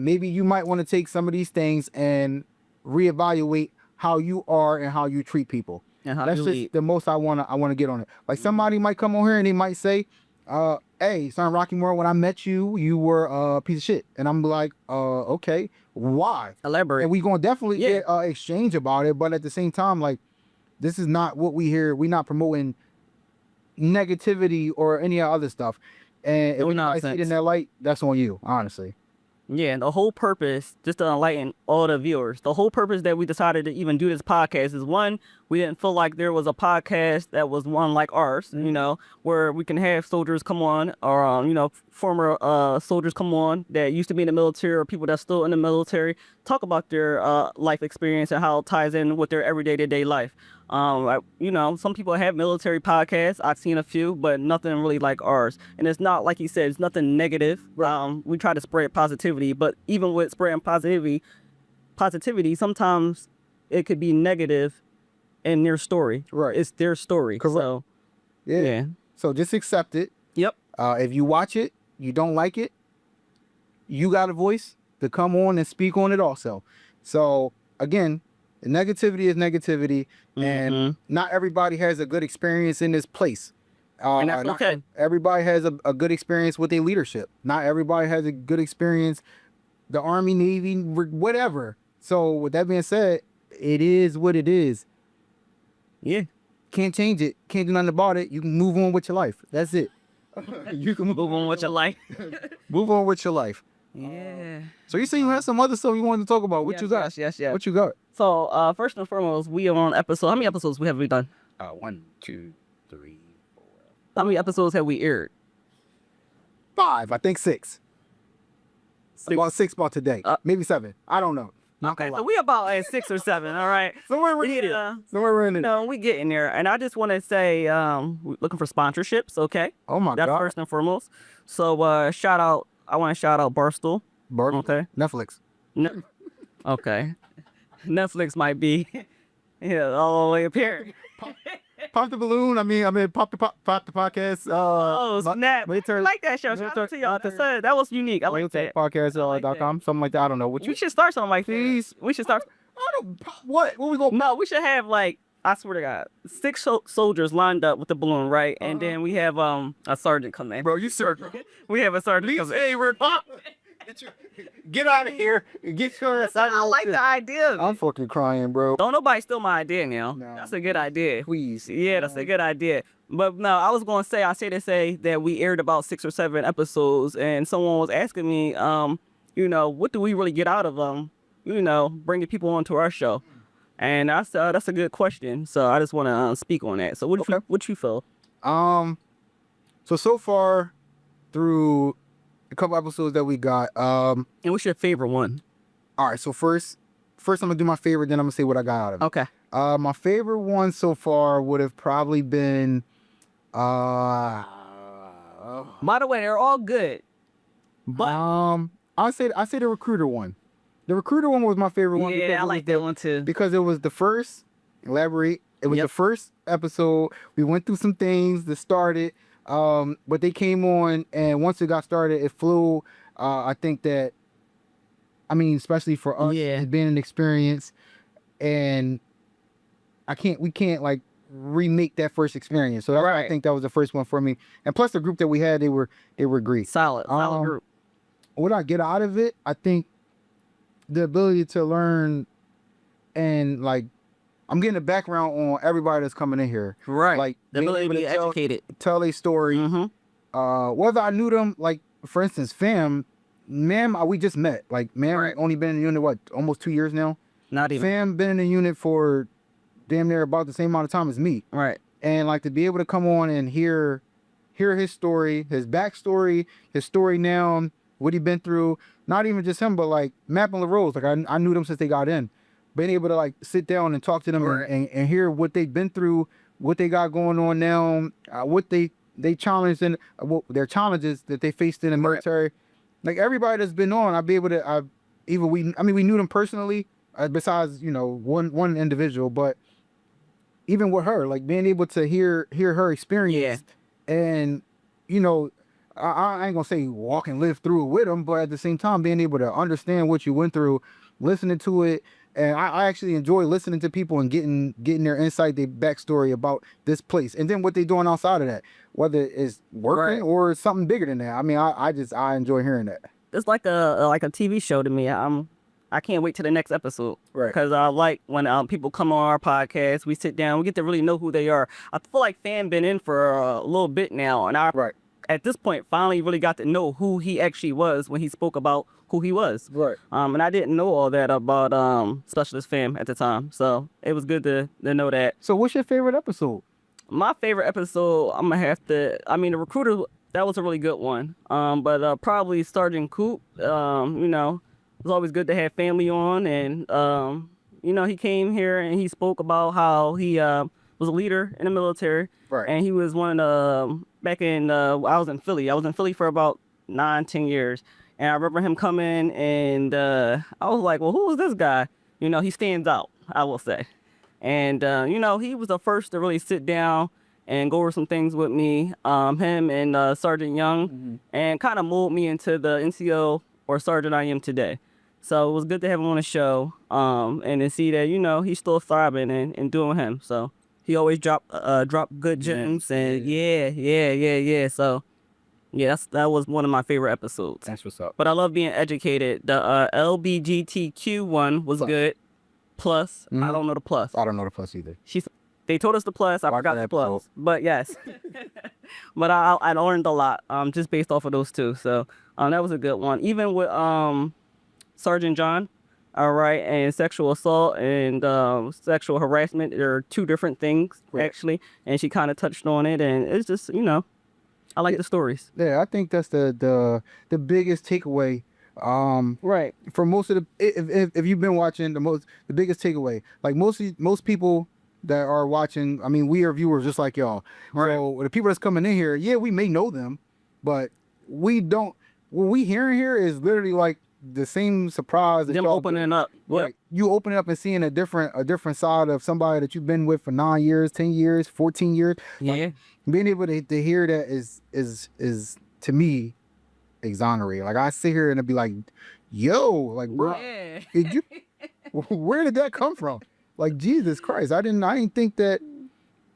Maybe you might want to take some of these things and reevaluate how you are and how you treat people. That's just the most I wanna get on it. Like somebody might come on here and they might say, hey, son Rockeymore, when I met you, you were a piece of shit. And I'm like, okay, why? Elaborate. And we gonna definitely get exchange about it, but at the same time, like, this is not what we hear. We're not promoting negativity or any other stuff. And if I see it in that light, that's on you, honestly. Yeah, and the whole purpose, just to enlighten all the viewers, the whole purpose that we decided to even do this podcast is, one, we didn't feel like there was a podcast that was one like ours, you know, where we can have soldiers come on, or, you know, former soldiers come on that used to be in the military, or people that's still in the military, talk about their life experience and how it ties in with their everyday to day life. You know, some people have military podcasts. I've seen a few, but nothing really like ours. And it's not, like you said, it's nothing negative. We try to spread positivity, but even with spreading positivity, sometimes it could be negative in their story. Right. It's their story. Correct. So, yeah. So just accept it. Yep. If you watch it, you don't like it, you got a voice to come on and speak on it also. So again, negativity is negativity, and not everybody has a good experience in this place. And that's okay. Everybody has a good experience with their leadership. Not everybody has a good experience, the Army, Navy, whatever. So with that being said, it is what it is. Yeah. Can't change it. Can't do nothing about it. You can move on with your life. That's it. You can move on with your life. Move on with your life. Yeah. So you say you had some other stuff you wanted to talk about. What you got? Yes. What you got? So, first and foremost, we are on episode. How many episodes have we done? 1, 2, 3, 4. How many episodes have we aired? 5, I think 6. About 6 about today. Maybe 7. I don't know. Okay, so we about at 6 or 7, all right? Somewhere we're in it. No, we getting there. And I just want to say, we're looking for sponsorships, okay? Oh my That's God. first and foremost. So I want to shout out Barstool. Okay. Netflix. Okay. Netflix might be all the way up here. Pop the balloon. I mean, pop the podcast. Snap. I like that show. Shout out to y'all. That was unique. I like that. Podcast.com, something like that. I don't know. We should start something like this. We should start. What we going? No, we should have like, I swear to God, 6 soldiers lined up with the balloon, right? And then we have a sergeant come in. Bro, you sergeant. We have a sergeant come in. Hey, we're get out of here. Get your. I like the idea. I'm fucking crying, bro. Don't nobody steal my idea now. No. That's a good idea. Please. Yeah, that's a good idea. But no, I was going to say, that we aired about 6 or 7 episodes, and someone was asking me, what do we really get out of them? Bringing people onto our show. And that's a good question. So I just want to speak on that. So what you feel? So far through a couple episodes that we got, and what's your favorite one? All right, so first I'm gonna do my favorite, then I'm gonna say what I got out of it. Okay. My favorite one so far would have probably been by the way, they're all good. But I say the recruiter one. The recruiter one was my favorite one. Yeah, I like that one too. Because it was the first, elaborate, it was the first episode. We went through some things that started, but they came on, and once it got started, it flew. I think that, especially for us, it's been an experience, and we can't like remake that first experience. So I think that was the first one for me. And plus the group that we had, they were great. Solid group. What I get out of it, I think the ability to learn, and like, I'm getting a background on everybody that's coming in here. Right. Like the ability to be educated. Tell a story. Mm-hmm. Whether I knew them, like for instance, Fam, we just met. Like only been in the unit, what, almost 2 years now? Not even. Fam been in the unit for damn near about the same amount of time as me. Right. And like to be able to come on and hear his story, his backstory, his story now, what he been through. Not even just him, but like Mapp and LaRose. Like I knew them since they got in. Being able to like sit down and talk to them and hear what they've been through, what they got going on now, what they challenged and what their challenges that they faced in the military. Like everybody that's been on, I'd be able to. We knew them personally, besides one individual, but even with her, like being able to hear her experience, and I ain't gonna say walk and live through it with them, but at the same time being able to understand what you went through, listening to it. And I actually enjoy listening to people and getting their insight, their backstory about this place, and then what they're doing outside of that, whether it's working or something bigger than that. I enjoy hearing that. It's like a TV show to me. I can't wait till the next episode, right? Because I like when people come on our podcast, we sit down, we get to really know who they are. I feel like Fan been in for a little bit now, and at this point finally really got to know who he actually was when he spoke about who he was. Right. And I didn't know all that about Specialist Fam at the time. So it was good to know that. So what's your favorite episode? My favorite episode, I'm gonna have to, the recruiter, that was a really good one. But probably Sergeant Coop, it was always good to have family on, and he came here and he spoke about how he was a leader in the military. Right. And he was one of the, back in, I was in Philly. I was in Philly for about 9-10 years. And I remember him coming, and I was like, well, who is this guy? He stands out, I will say. And, he was the first to really sit down and go over some things with me, him and Sergeant Young, and kind of mold me into the NCO or Sergeant I am today. So it was good to have him on the show, and to see that, he's still thriving and doing him. So he always drop good gems, and yeah. So yeah, that was one of my favorite episodes. That's what's up. But I love being educated. The LBGTQ one was good. Plus, I don't know the plus. I don't know the plus either. They told us the plus. I forgot the plus. But yes. But I learned a lot just based off of those two. So that was a good one. Even with Sergeant John, All right, and sexual assault and sexual harassment are two different things, actually. And she kind of touched on it, and it's just, I like the stories. Yeah, I think that's the biggest takeaway. Right. For most of the, if you've been watching, the biggest takeaway, like most people that are watching, I mean, we are viewers just like y'all. Right. So the people that's coming in here, yeah, we may know them, but we don't. What we hearing here is literally like the same surprise that Them y'all opening up. Right. Yep. You open it up and seeing a different side of somebody that you've been with for 9 years, 10 years, 14 years. Yeah. Like, being able to hear that is to me exonerating. Like I sit here and I'd be like, yo, like bro, Yeah. did you where did that come from? Like Jesus Christ. I didn't think that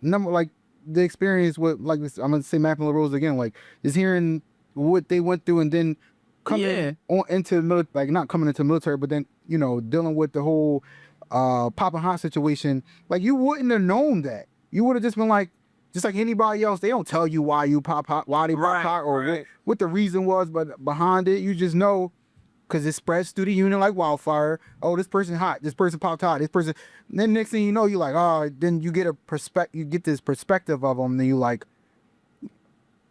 number like the experience with like this, I'm gonna say Mac and LaRose again, like just hearing what they went through and then coming on into the military, like not coming into the military, but then dealing with the whole Papa Hot situation. Like you wouldn't have known that. You would have just been like, just like anybody else. They don't tell you why you pop hot, why they pop hot, or what the reason was, but behind it, you just know because it spreads through the unit like wildfire. Oh, this person hot. This person popped hot. This person. And then next thing you know, you're like, oh. Then you get you get this perspective of them. Then you like,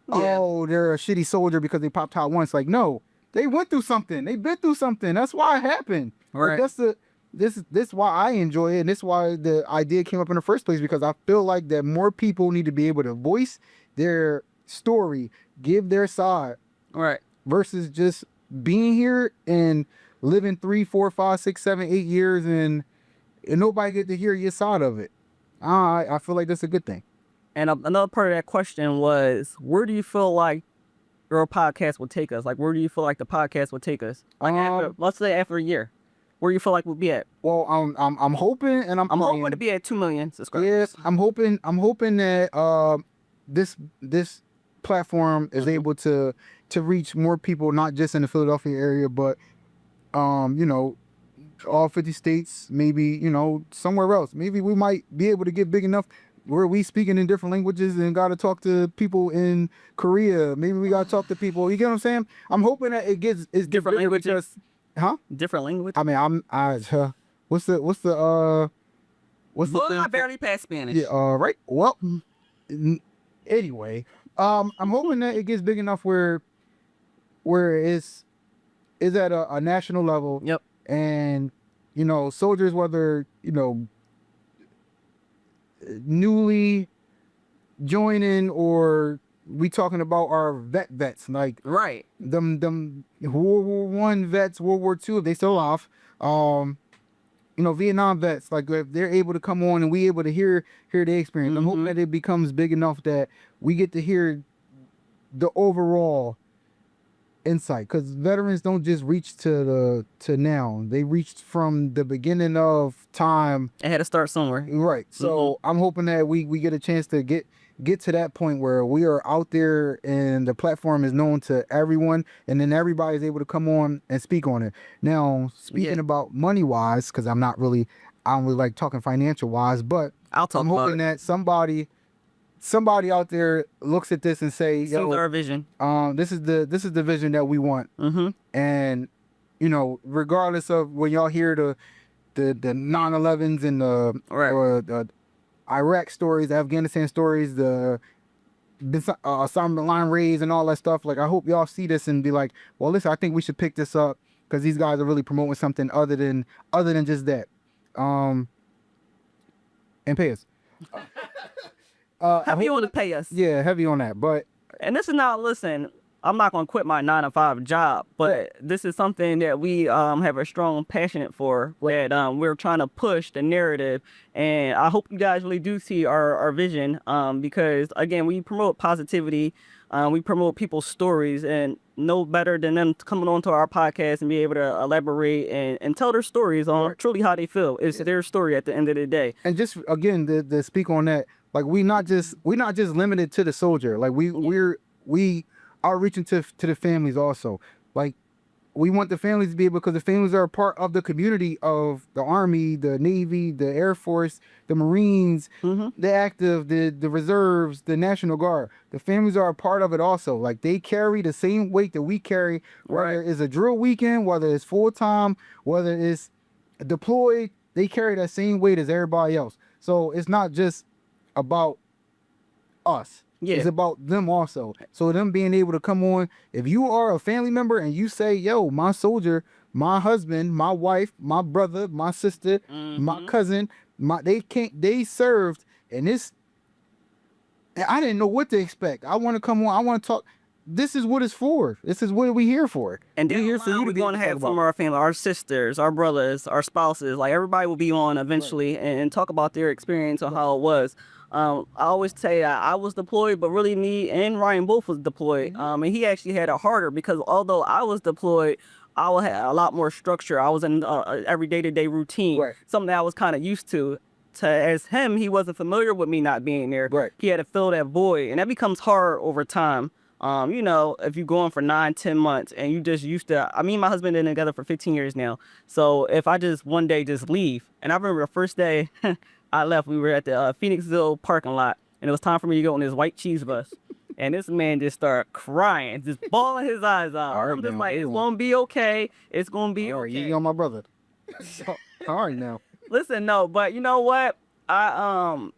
oh, they're a shitty soldier because they popped hot once. Like, no, they went through something. They've been through something. That's why it happened. Right. Like, this why I enjoy it, and this why the idea came up in the first place, because I feel like that more people need to be able to voice their story, give their side, Right. versus just being here and living 3, 4, 5, 6, 7, 8 years and nobody get to hear your side of it. I feel like that's a good thing. And another part of that question was, where do you feel like your podcast would take us? Like, where do you feel like the podcast would take us? Like, let's say after a year, where you feel like we'll be at? Well, I'm hoping, and I'm hoping to be at 2 million subscribers. Yes, I'm hoping that this platform is able to reach more people, not just in the Philadelphia area, but all 50 states, maybe somewhere else. Maybe we might be able to get big enough where we speaking in different languages and got to talk to people in Korea. Maybe we got to talk to people. You get what I'm saying? I'm hoping that it's Different languages. Huh? Different language. I mean, what's the I barely passed Spanish. Yeah. Right. Well. Anyway, I'm hoping that it gets big enough where it's at a national level. Yep. And soldiers, whether newly joining or we talking about our vets, like Right. them World War I vets, World War II, if they still off, Vietnam vets, like if they're able to come on and we able to hear their experience. I'm hoping that it becomes big enough that we get to hear the overall insight, because veterans don't just reach to now. They reached from the beginning of time. It had to start somewhere. Right. So I'm hoping that we get a chance to get to that point where we are out there and the platform is known to everyone, and then everybody's able to come on and speak on it. Now, speaking about money wise, because I don't really like talking financial wise, but I'm hoping that somebody out there looks at this and say, "Yo, our vision. This is the vision that we want." And regardless of when y'all hear the 9/11s and the Iraq stories, the Afghanistan stories, the Osama bin Laden raids and all that stuff, like I hope y'all see this and be like, well, listen, I think we should pick this up because these guys are really promoting something other than just that. And pay us. Heavy on to pay us. Yeah, heavy on that. But and this is not, listen, I'm not gonna quit my 9-to-5 job, but this is something that we have a strong passion for. That we're trying to push the narrative, and I hope you guys really do see our vision. Because again, we promote positivity, we promote people's stories, and no better than them coming onto our podcast and be able to elaborate and tell their stories on truly how they feel. It's their story at the end of the day. And just again, to speak on that, like we're not just limited to the soldier. Like we are reaching to the families also. Like we want the families to be able, because the families are a part of the community of the Army, the Navy, the Air Force, the Marines, the active, the reserves, the National Guard. The families are a part of it also. Like they carry the same weight that we carry, whether it's a drill weekend, whether it's full time, whether it's deployed, they carry that same weight as everybody else. So it's not just about us. Yeah. It's about them also. So them being able to come on, if you are a family member and you say, yo, my soldier, my husband, my wife, my brother, my sister, my cousin, they served, and I didn't know what to expect. I want to come on, I want to talk. This is what it's for. This is what we here for. And We're here for you to we're be able going to to talk have some of about. our family, our sisters, our brothers, our spouses, like everybody will be on eventually and talk about their experience on how it was. I always say I was deployed, but really me and Ryan both was deployed. And he actually had it harder because although I was deployed, I had a lot more structure. I was in every day-to-day routine, Right. something that I was kind of used to. As him, he wasn't familiar with me not being there. Right. He had to fill that void, and that becomes hard over time. You know, if you're going for 9-10 months and you just used to, me and my husband been together for 15 years now. So if I just one day just leave, and I remember the first day I left, we were at the Phoenixville parking lot, and it was time for me to go on this white cheese bus. And this man just started crying, just bawling his eyes out. All right, I'm just now, like, it's hold gonna be okay. It's gonna be All right, okay. you on my brother. All right now. Listen, no, but you know what? I'm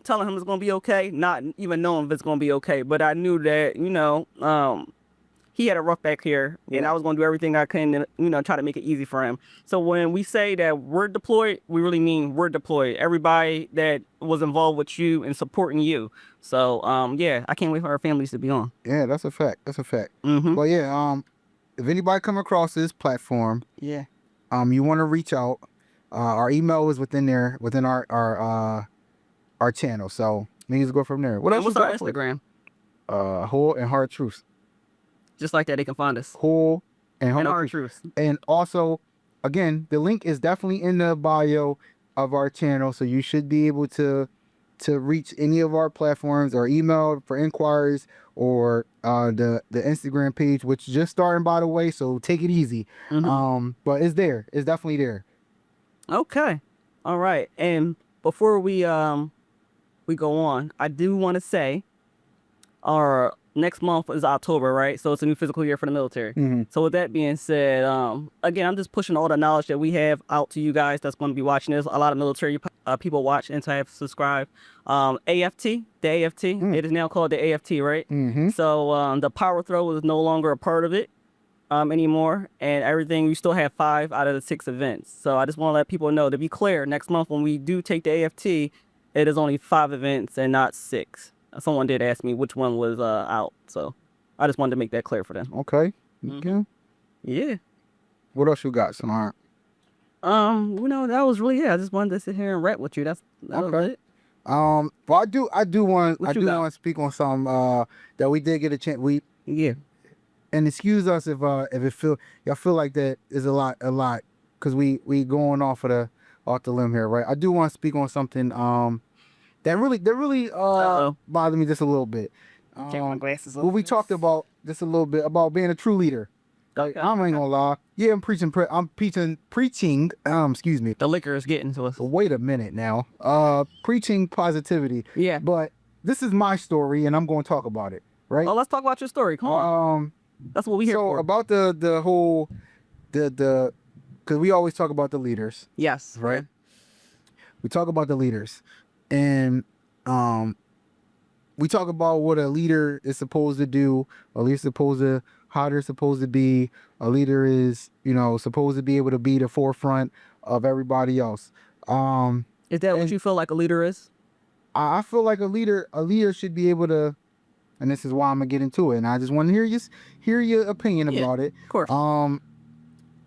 telling him it's gonna be okay, not even knowing if it's gonna be okay. But I knew that, you know, he had a rough back here, and I was gonna do everything I can to, you know, try to make it easy for him. So when we say that we're deployed, we really mean we're deployed. Everybody that was involved with you and supporting you. So yeah, I can't wait for our families to be on. Yeah, that's a fact. That's a fact. Mm-hmm. But yeah, if anybody come across this platform, Yeah. you want to reach out, our email is within there, within our channel. So we need to go from there. What else? What's our Instagram? Whole and Hard Truths. Just like that, they can find us. Whole and And Hard our Truths. truth. And also, again, the link is definitely in the bio of our channel, so you should be able to reach any of our platforms or email for inquiries or the Instagram page, which is just starting, by the way, so take it easy. But it's there. It's definitely there. Okay. All right. And before we go on, I do want to say our next month is October, right? So it's a new fiscal year for the military. So with that being said, again, I'm just pushing all the knowledge that we have out to you guys that's going to be watching this. A lot of military people watch and have subscribed. AFT, the AFT, it is now called the AFT, right? So the power throw is no longer a part of it anymore, and everything, we still have 5 out of the 6 events. So I just want to let people know, to be clear, next month when we do take the AFT, it is only 5 events and not 6. Someone did ask me which one was out, so I just wanted to make that clear for them. Okay. Okay. Yeah. What else you got, Samar? You know, that was really it. I just wanted to sit here and rap with you. That was it. Well, I do want to speak on some that we did get a chance. And excuse us if y'all feel like that is a lot, because we going off the limb here, right? I do want to speak on something that really bothered me just a little bit. Take my glasses off. Well, we talked about just a little bit about being a true leader. Like, I ain't gonna lie. Yeah, I'm preaching. Excuse me. The liquor is getting to us. Wait a minute now. Preaching positivity. Yeah. But this is my story, and I'm going to talk about it, right? Oh, let's talk about your story. Come on. That's what we here for. So about the whole because we always talk about the leaders. Yes. Right. We talk about the leaders, and we talk about what a leader is supposed to do. A leader how they're supposed to be. A leader is, supposed to be able to be the forefront of everybody else. Is that what you feel like a leader is? I feel like a leader should be able to, and this is why I'm gonna get into it. And I just want to hear your opinion about it. Of course.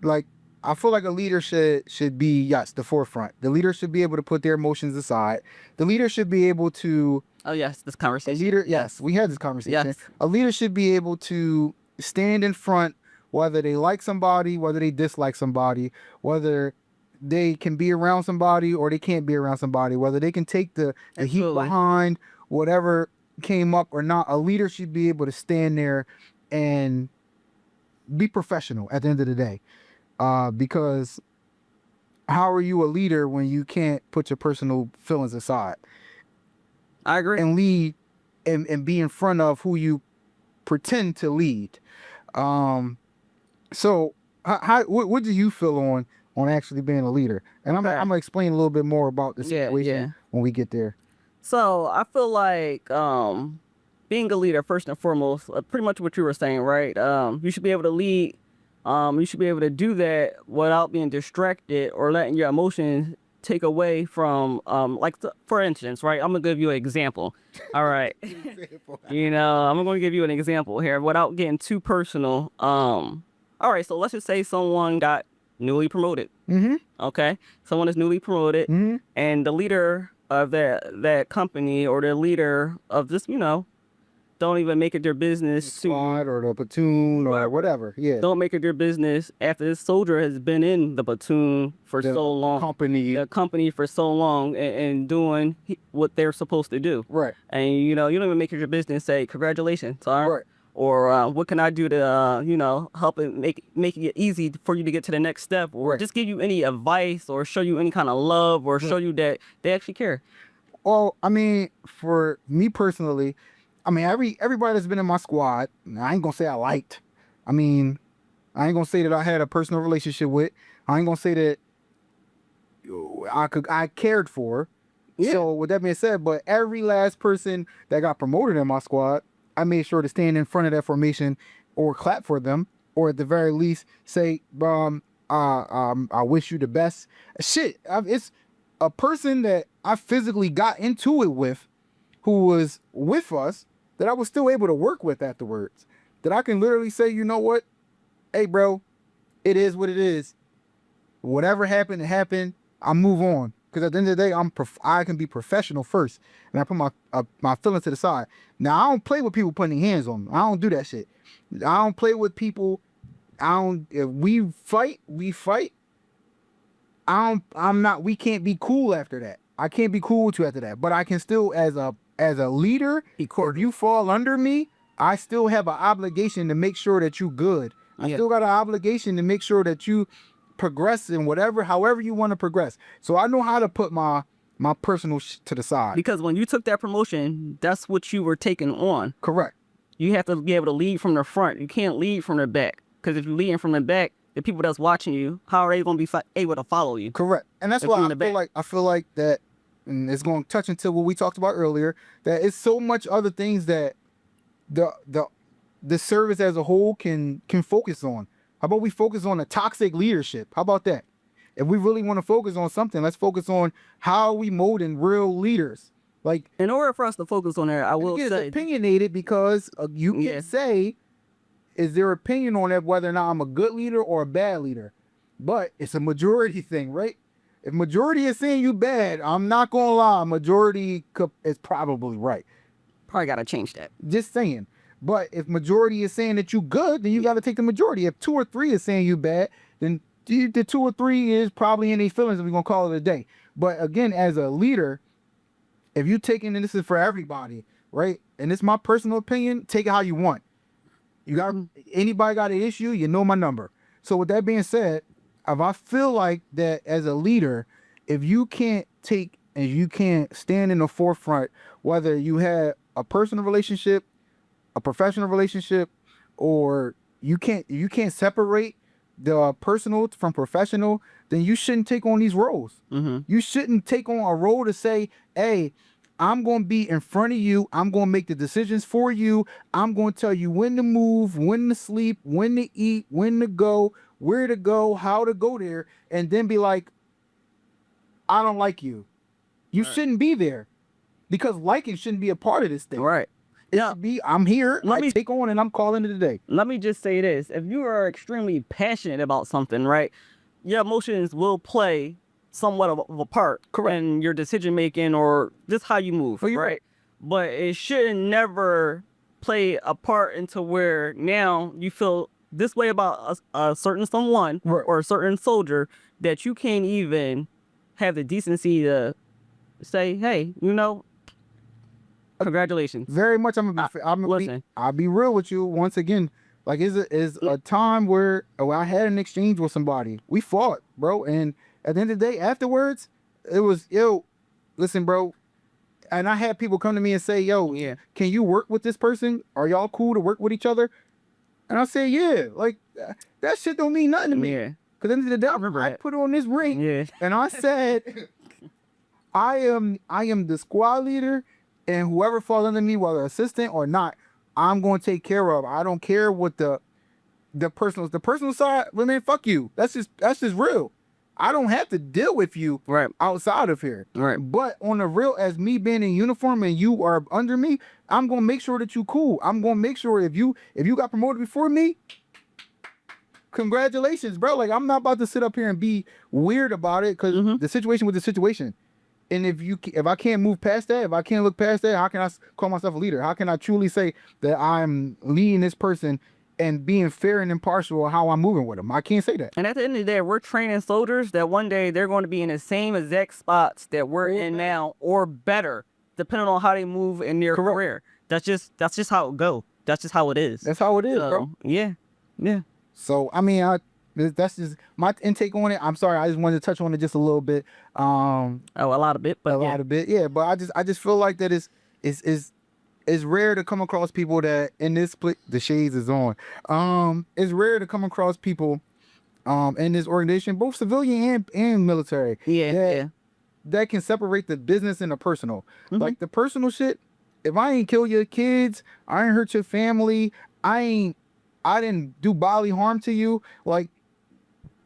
Like, I feel like a leader should be, yes, the forefront. The leader should be able to put their emotions aside. The leader should be able to. Oh yes, this conversation. A leader, yes, we had this conversation. Yes. A leader should be able to stand in front, whether they like somebody, whether they dislike somebody, whether they can be around somebody or they can't be around somebody, whether they can take the heat behind whatever came up or not. A leader should be able to stand there and be professional at the end of the day. Because how are you a leader when you can't put your personal feelings aside? I agree. And lead and be in front of who you pretend to lead. So what do you feel on actually being a leader. And I'm gonna explain a little bit more about the situation when we get there. So I feel like being a leader, first and foremost, pretty much what you were saying, right? You should be able to lead. You should be able to do that without being distracted or letting your emotions take away from, for instance, right? I'm gonna give you an example. All right. You know, I'm gonna give you an example here without getting too personal. All right. So let's just say someone got newly promoted. Okay. Someone is newly promoted, and the leader of that company or the leader of this, you know, don't even make it their business squad or the platoon or whatever. Yeah. Don't make it their business after this soldier has been in the platoon for so long. The company for so long and doing what they're supposed to do. Right. And you know, you don't even make it your business. Say congratulations, son. Right. Or what can I do to you know, help it make it easy for you to get to the next step, or just give you any advice or show you any kind of love or show you that they actually care. Well, I mean, for me personally, I mean, everybody that's been in my squad, I ain't gonna say I liked. I mean, I ain't gonna say that I had a personal relationship with. I ain't gonna say that I cared for. Yeah. So with that being said, but every last person that got promoted in my squad, I made sure to stand in front of that formation or clap for them, or at the very least say, I wish you the best. Shit, it's a person that I physically got into it with, who was with us, that I was still able to work with afterwards. That I can literally say, you know what? Hey, bro, it is what it is. Whatever happened, it happened. I move on. Because at the end of the day, I can be professional first. And I put my feelings to the side. Now, I don't play with people putting their hands on me. I don't do that shit. I don't play with people. If we fight, we fight. We can't be cool after that. I can't be cool with you after that. But I can still, as a leader, if you fall under me, I still have an obligation to make sure that you good. I still got an obligation to make sure that you progress in however you want to progress. So I know how to put my personal to the side. Because when you took that promotion, that's what you were taking on. Correct. You have to be able to lead from the front. You can't lead from the back. Because if you're leading from the back, the people that's watching you, how are they going to be able to follow you? Correct. And that's why I feel like that, and it's going to touch into what we talked about earlier, that it's so much other things that the service as a whole can focus on. How about we focus on the toxic leadership? How about that? If we really want to focus on something, let's focus on how we molding real leaders. Like, in order for us to focus on that, I will say opinionated, because you can say, is their opinion on that, whether or not I'm a good leader or a bad leader. But it's a majority thing, right? If majority is saying you bad, I'm not gonna lie, majority is probably right. Probably gotta change that. Just saying. But if majority is saying that you good, then you got to take the majority. If 2 or 3 is saying you bad, then the 2 or 3 is probably in their feelings, and we're going to call it a day. But again, as a leader, if you taking, and this is for everybody, right? And it's my personal opinion, take it how you want. You got anybody got an issue, you know my number. So with that being said, if I feel like that as a leader, if you can't take and you can't stand in the forefront, whether you had a personal relationship, a professional relationship, or you can't separate the personal from professional, then you shouldn't take on these roles. You shouldn't take on a role to say, hey, I'm going to be in front of you. I'm going to make the decisions for you. I'm going to tell you when to move, when to sleep, when to eat, when to go, where to go, how to go there, and then be like, I don't like you. You shouldn't be there, because liking shouldn't be a part of this thing. Right. Yeah, I'm here. Take on, and I'm calling it a day. Let me just say this: if you are extremely passionate about something, right, your emotions will play somewhat of a part in your decision making or just how you move, right? But it should never play a part into where now you feel this way about a certain someone or a certain soldier that you can't even have the decency to say, hey, you know, congratulations. Very much. I'll be real with you once again. Like, is a time where I had an exchange with somebody. We fought, bro, and at the end of the day, afterwards, it was, yo, listen, bro. And I had people come to me and say, yo, can you work with this person? Are y'all cool to work with each other? And I say, yeah. Like, that shit don't mean nothing to me. Because Because at the end of the day, I remember I that. put on this ring Yeah. and I said, I am the squad leader, and whoever falls under me, whether assistant or not, I'm going to take care of. I don't care what the personal side. Well, man, fuck you. That's just real. I don't have to deal with you Right. outside of here. Right. But on the real, as me being in uniform and you are under me, I'm gonna make sure that you cool. I'm gonna make sure if you got promoted before me, congratulations, bro. Like, I'm not about to sit up here and be weird about it, because the situation with the situation. And if I can't move past that, if I can't look past that, how can I call myself a leader? How can I truly say that I'm leading this person and being fair and impartial how I'm moving with them? I can't say that. And at the end of the day, we're training soldiers that one day they're going to be in the same exact spots that we're in now, or better, depending on how they move in their career. That's just how it go. That's just how it is. That's how it is, bro. Yeah. Yeah. So I mean, that's just my intake on it. I'm sorry, I just wanted to touch on it just a little bit. Oh, a lot of it, but a lot of it, yeah. But I just feel like that it's rare to come across people that in this split. The shades is on. It's rare to come across people, in this organization, both civilian and military. Yeah. That can separate the business and the personal. Like the personal shit. If I ain't kill your kids, I ain't hurt your family, I didn't do bodily harm to you. Like,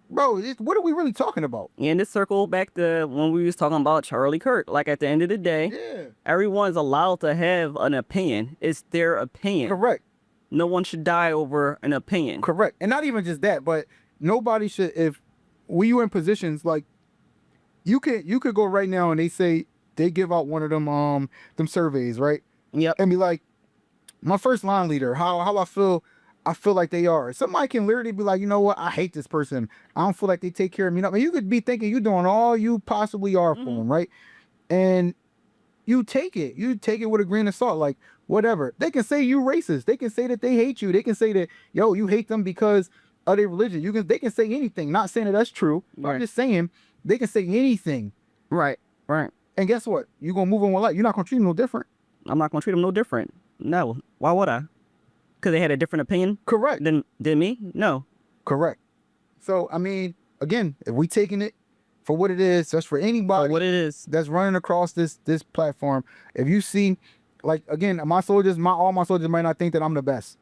bro, what are we really talking about? And this circle back to when we was talking about Charlie Kirk. Like, at the end of the day, everyone's allowed to have an opinion. It's their opinion. Correct. No one should die over an opinion. Correct. And not even just that, but nobody should, if you in positions like, you could go right now and they give out one of them surveys, right? Yep. And be like, my first line leader, how I feel like they are. Somebody can literally be like, you know what, I hate this person. I don't feel like they take care of me. I mean, you could be thinking you're doing all you possibly are for them, right? And you take it with a grain of salt, like, whatever. They can say you racist. They can say that they hate you. They can say that, yo, you hate them because of their religion. They can say anything. Not saying that that's true. Right. I'm just saying they can say anything. Right. And guess what? You're gonna move on with life. You're not gonna treat them no different. I'm not gonna treat them no different. No. Why would I? Because they had a different opinion? Correct. Than me? No. Correct. So, I mean, again, if we taking it for what it is, that's for anybody what it is that's running across this platform. If you see, like, again, all my soldiers might not think that I'm the best.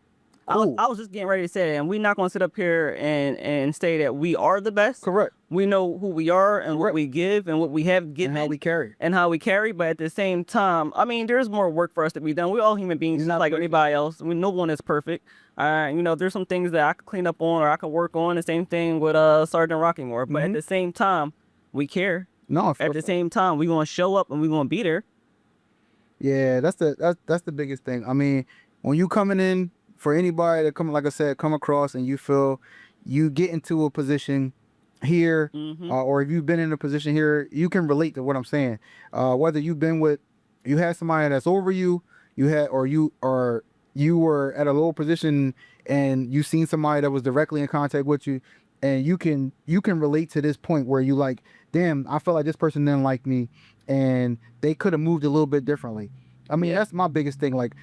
Cool. I was just getting ready to say that, and we're not going to sit up here and say that we are the best. Correct. We know who we are and what we give and what we have given. And how we carry. But at the same time, I mean, there's more work for us to be done. We're all human beings, just like anybody else. No one is perfect. There's some things that I could clean up on or I could work on. The same thing with Sergeant Rockeymore. But at the same time, we care. No. At the same time, we're going to show up and we're going to be there. Yeah, that's the biggest thing. I mean, when you coming in, for anybody that like I said, come across and you feel you get into a position here, or if you've been in a position here, you can relate to what I'm saying. Whether you had somebody that's over you, or you were at a low position and you seen somebody that was directly in contact with you, and you can relate to this point where you like, damn, I felt like this person didn't like me and they could have moved a little bit differently. I mean, that's my biggest thing. Like,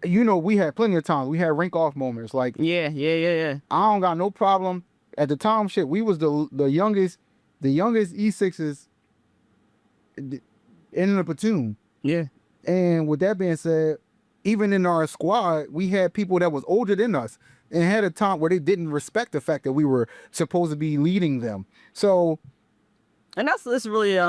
we had plenty of times. We had rank off moments. Like, yeah. I don't got no problem. At the time, shit, we was the youngest E6s in the platoon. Yeah. And with that being said, even in our squad, we had people that was older than us and had a time where they didn't respect the fact that we were supposed to be leading them. So, and that's really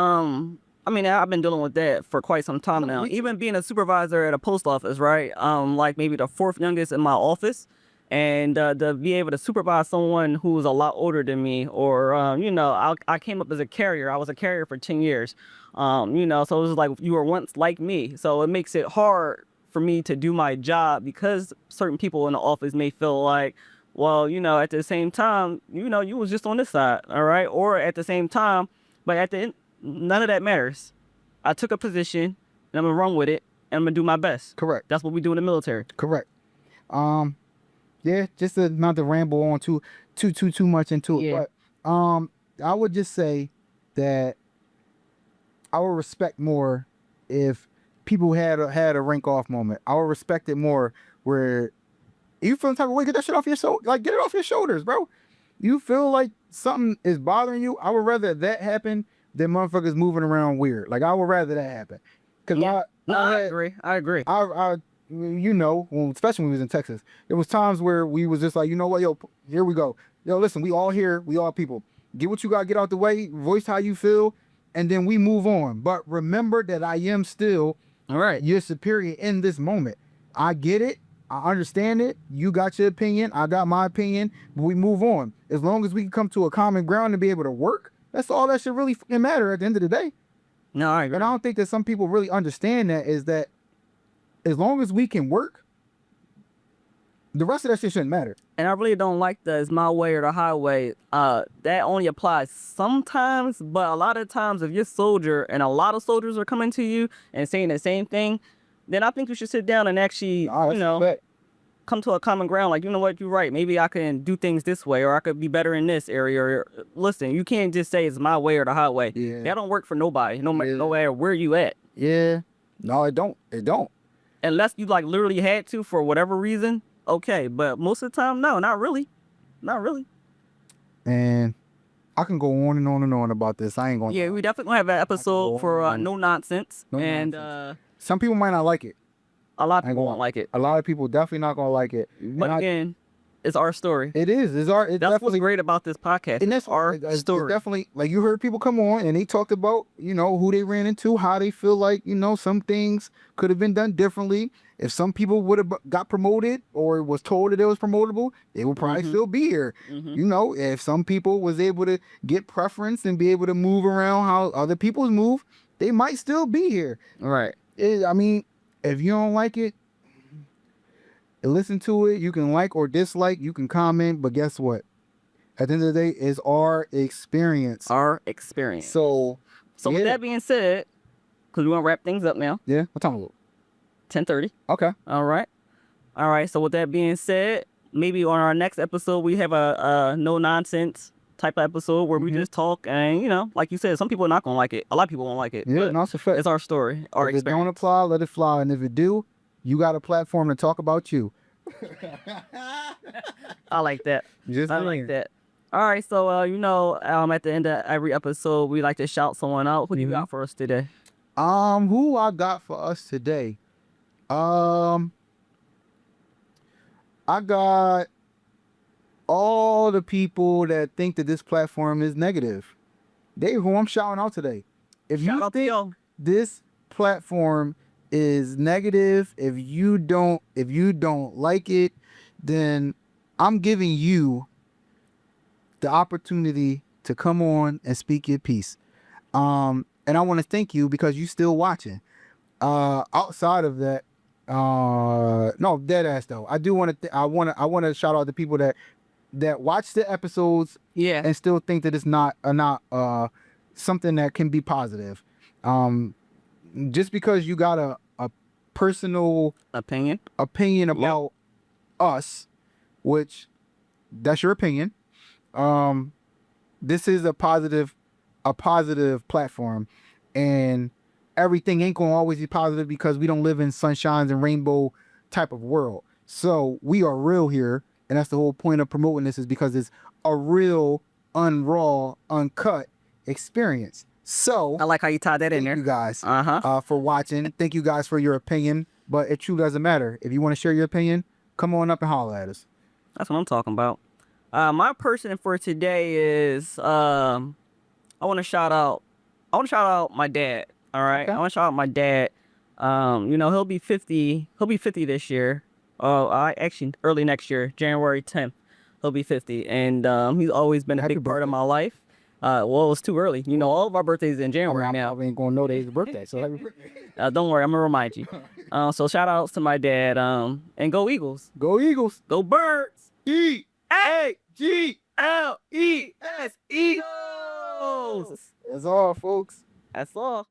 I mean, I've been dealing with that for quite some time now. Even being a supervisor at a post office, right? Like maybe the fourth youngest in my office, and to be able to supervise someone who's a lot older than me, or I came up as a carrier. I was a carrier for 10 years. So it was like you were once like me. So it makes it hard for me to do my job because certain people in the office may feel like, well, at the same time, you was just on this side, all right? Or at the same time, but at the end, none of that matters. I took a position and I'm gonna run with it and I'm gonna do my best. Correct. That's what we do in the military. Correct. Yeah, just not to ramble on too much into it. But I would just say that I would respect more if people had a rank off moment. I would respect it more where you feel the type of way, get that shit off your get it off your shoulders, bro. You feel like something is bothering you. I would rather that happen than motherfuckers moving around weird. Like I would rather that happen. Cause Yeah. I agree. you know, especially when we was in Texas, there was times where we was just like, you know what, yo, here we go. Yo, listen, we all here, we all people. Get what you got, get out the way, voice how you feel, and then we move on. But remember that I am still All right. your superior in this moment. I get it. I understand it. You got your opinion. I got my opinion. But we move on. As long as we can come to a common ground and be able to work, that's all that should really fucking matter at the end of the day. No, I agree. And I don't think that some people really understand that is that as long as we can work, the rest of that shit shouldn't matter. And I really don't like the "it's my way or the highway." That only applies sometimes, but a lot of times, if you're a soldier and a lot of soldiers are coming to you and saying the same thing, then I think you should sit down and actually, come to a common ground. Like, you know what, you're right. Maybe I can do things this way, or I could be better in this area. Or listen, you can't just say it's my way or the highway. Yeah. That don't work for nobody, no matter where you at. Yeah. No, it don't. It don't. Unless you like literally had to for whatever reason. Okay, but most of the time, no, not really. Not really. And I can go on and on and on about this. I ain't going to. Yeah, we definitely gonna have an episode for no nonsense. No and nonsense. Some people might not like it. A lot of people won't like it. A lot of people definitely not going to like it. But again, it's our story. It is. It's That's what's great about this podcast. And that's our story. It's definitely, like, you heard people come on and they talked about, you know, who they ran into, how they feel like, you know, some things could have been done differently. If some people would have got promoted or was told that it was promotable, they would probably still be here. You know, if some people was able to get preference and be able to move around how other people move, they might still be here. Right. I mean, if you don't like it, listen to it. You can like or dislike. You can comment. But guess what? At the end of the day, it's our experience. Our experience. So with that being said, because we're going to wrap things up now. Yeah. What time is it? 10:30. Okay. All right. So with that being said, maybe on our next episode, we have a no nonsense type of episode where we just talk, and you know, like you said, some people are not gonna like it. A lot of people won't like it. Yeah, no, it's a fact. It's our story, our experience. If it don't experience. apply, let it fly, and if it do, you got a platform to talk about you. I like that. I like that. All right, so you know, at the end of every episode, we like to shout someone out. Who do you got for us today? Who I got for us today? I got all the people that think that this platform is negative. They who I'm shouting out today. If you think this platform is negative, if you don't like it, then I'm giving you the opportunity to come on and speak your piece. And I want to thank you because you still watching. Outside of that, no, dead ass though. I do want to. I want to shout out the people that watch the episodes, and still think that it's not something that can be positive. Just because you got a personal opinion about us, which that's your opinion. This is a positive platform, and everything ain't gonna always be positive because we don't live in sunshines and rainbow type of world. So we are real here, and that's the whole point of promoting this, is because it's a real, raw, uncut experience. So I like how you tied that in there. Thank you guys for watching. Thank you guys for your opinion, but it truly doesn't matter. If you want to share your opinion, come on up and holler at us. That's what I'm talking about. My person for today is I want to shout out my dad. All right. Okay. I want to shout out my dad. You know, he'll be 50 this year. Actually early next year, January 10th, he'll be 50. And he's always been a big part of my life. Well, it's too early. You know, all of our birthdays in January now. I ain't gonna know that his birthday, so happy birthday. Don't worry, I'm gonna remind you. So shout outs to my dad. And go Eagles. Go Eagles. Go Birds. EAGLES. Eagles. That's all, folks. That's all.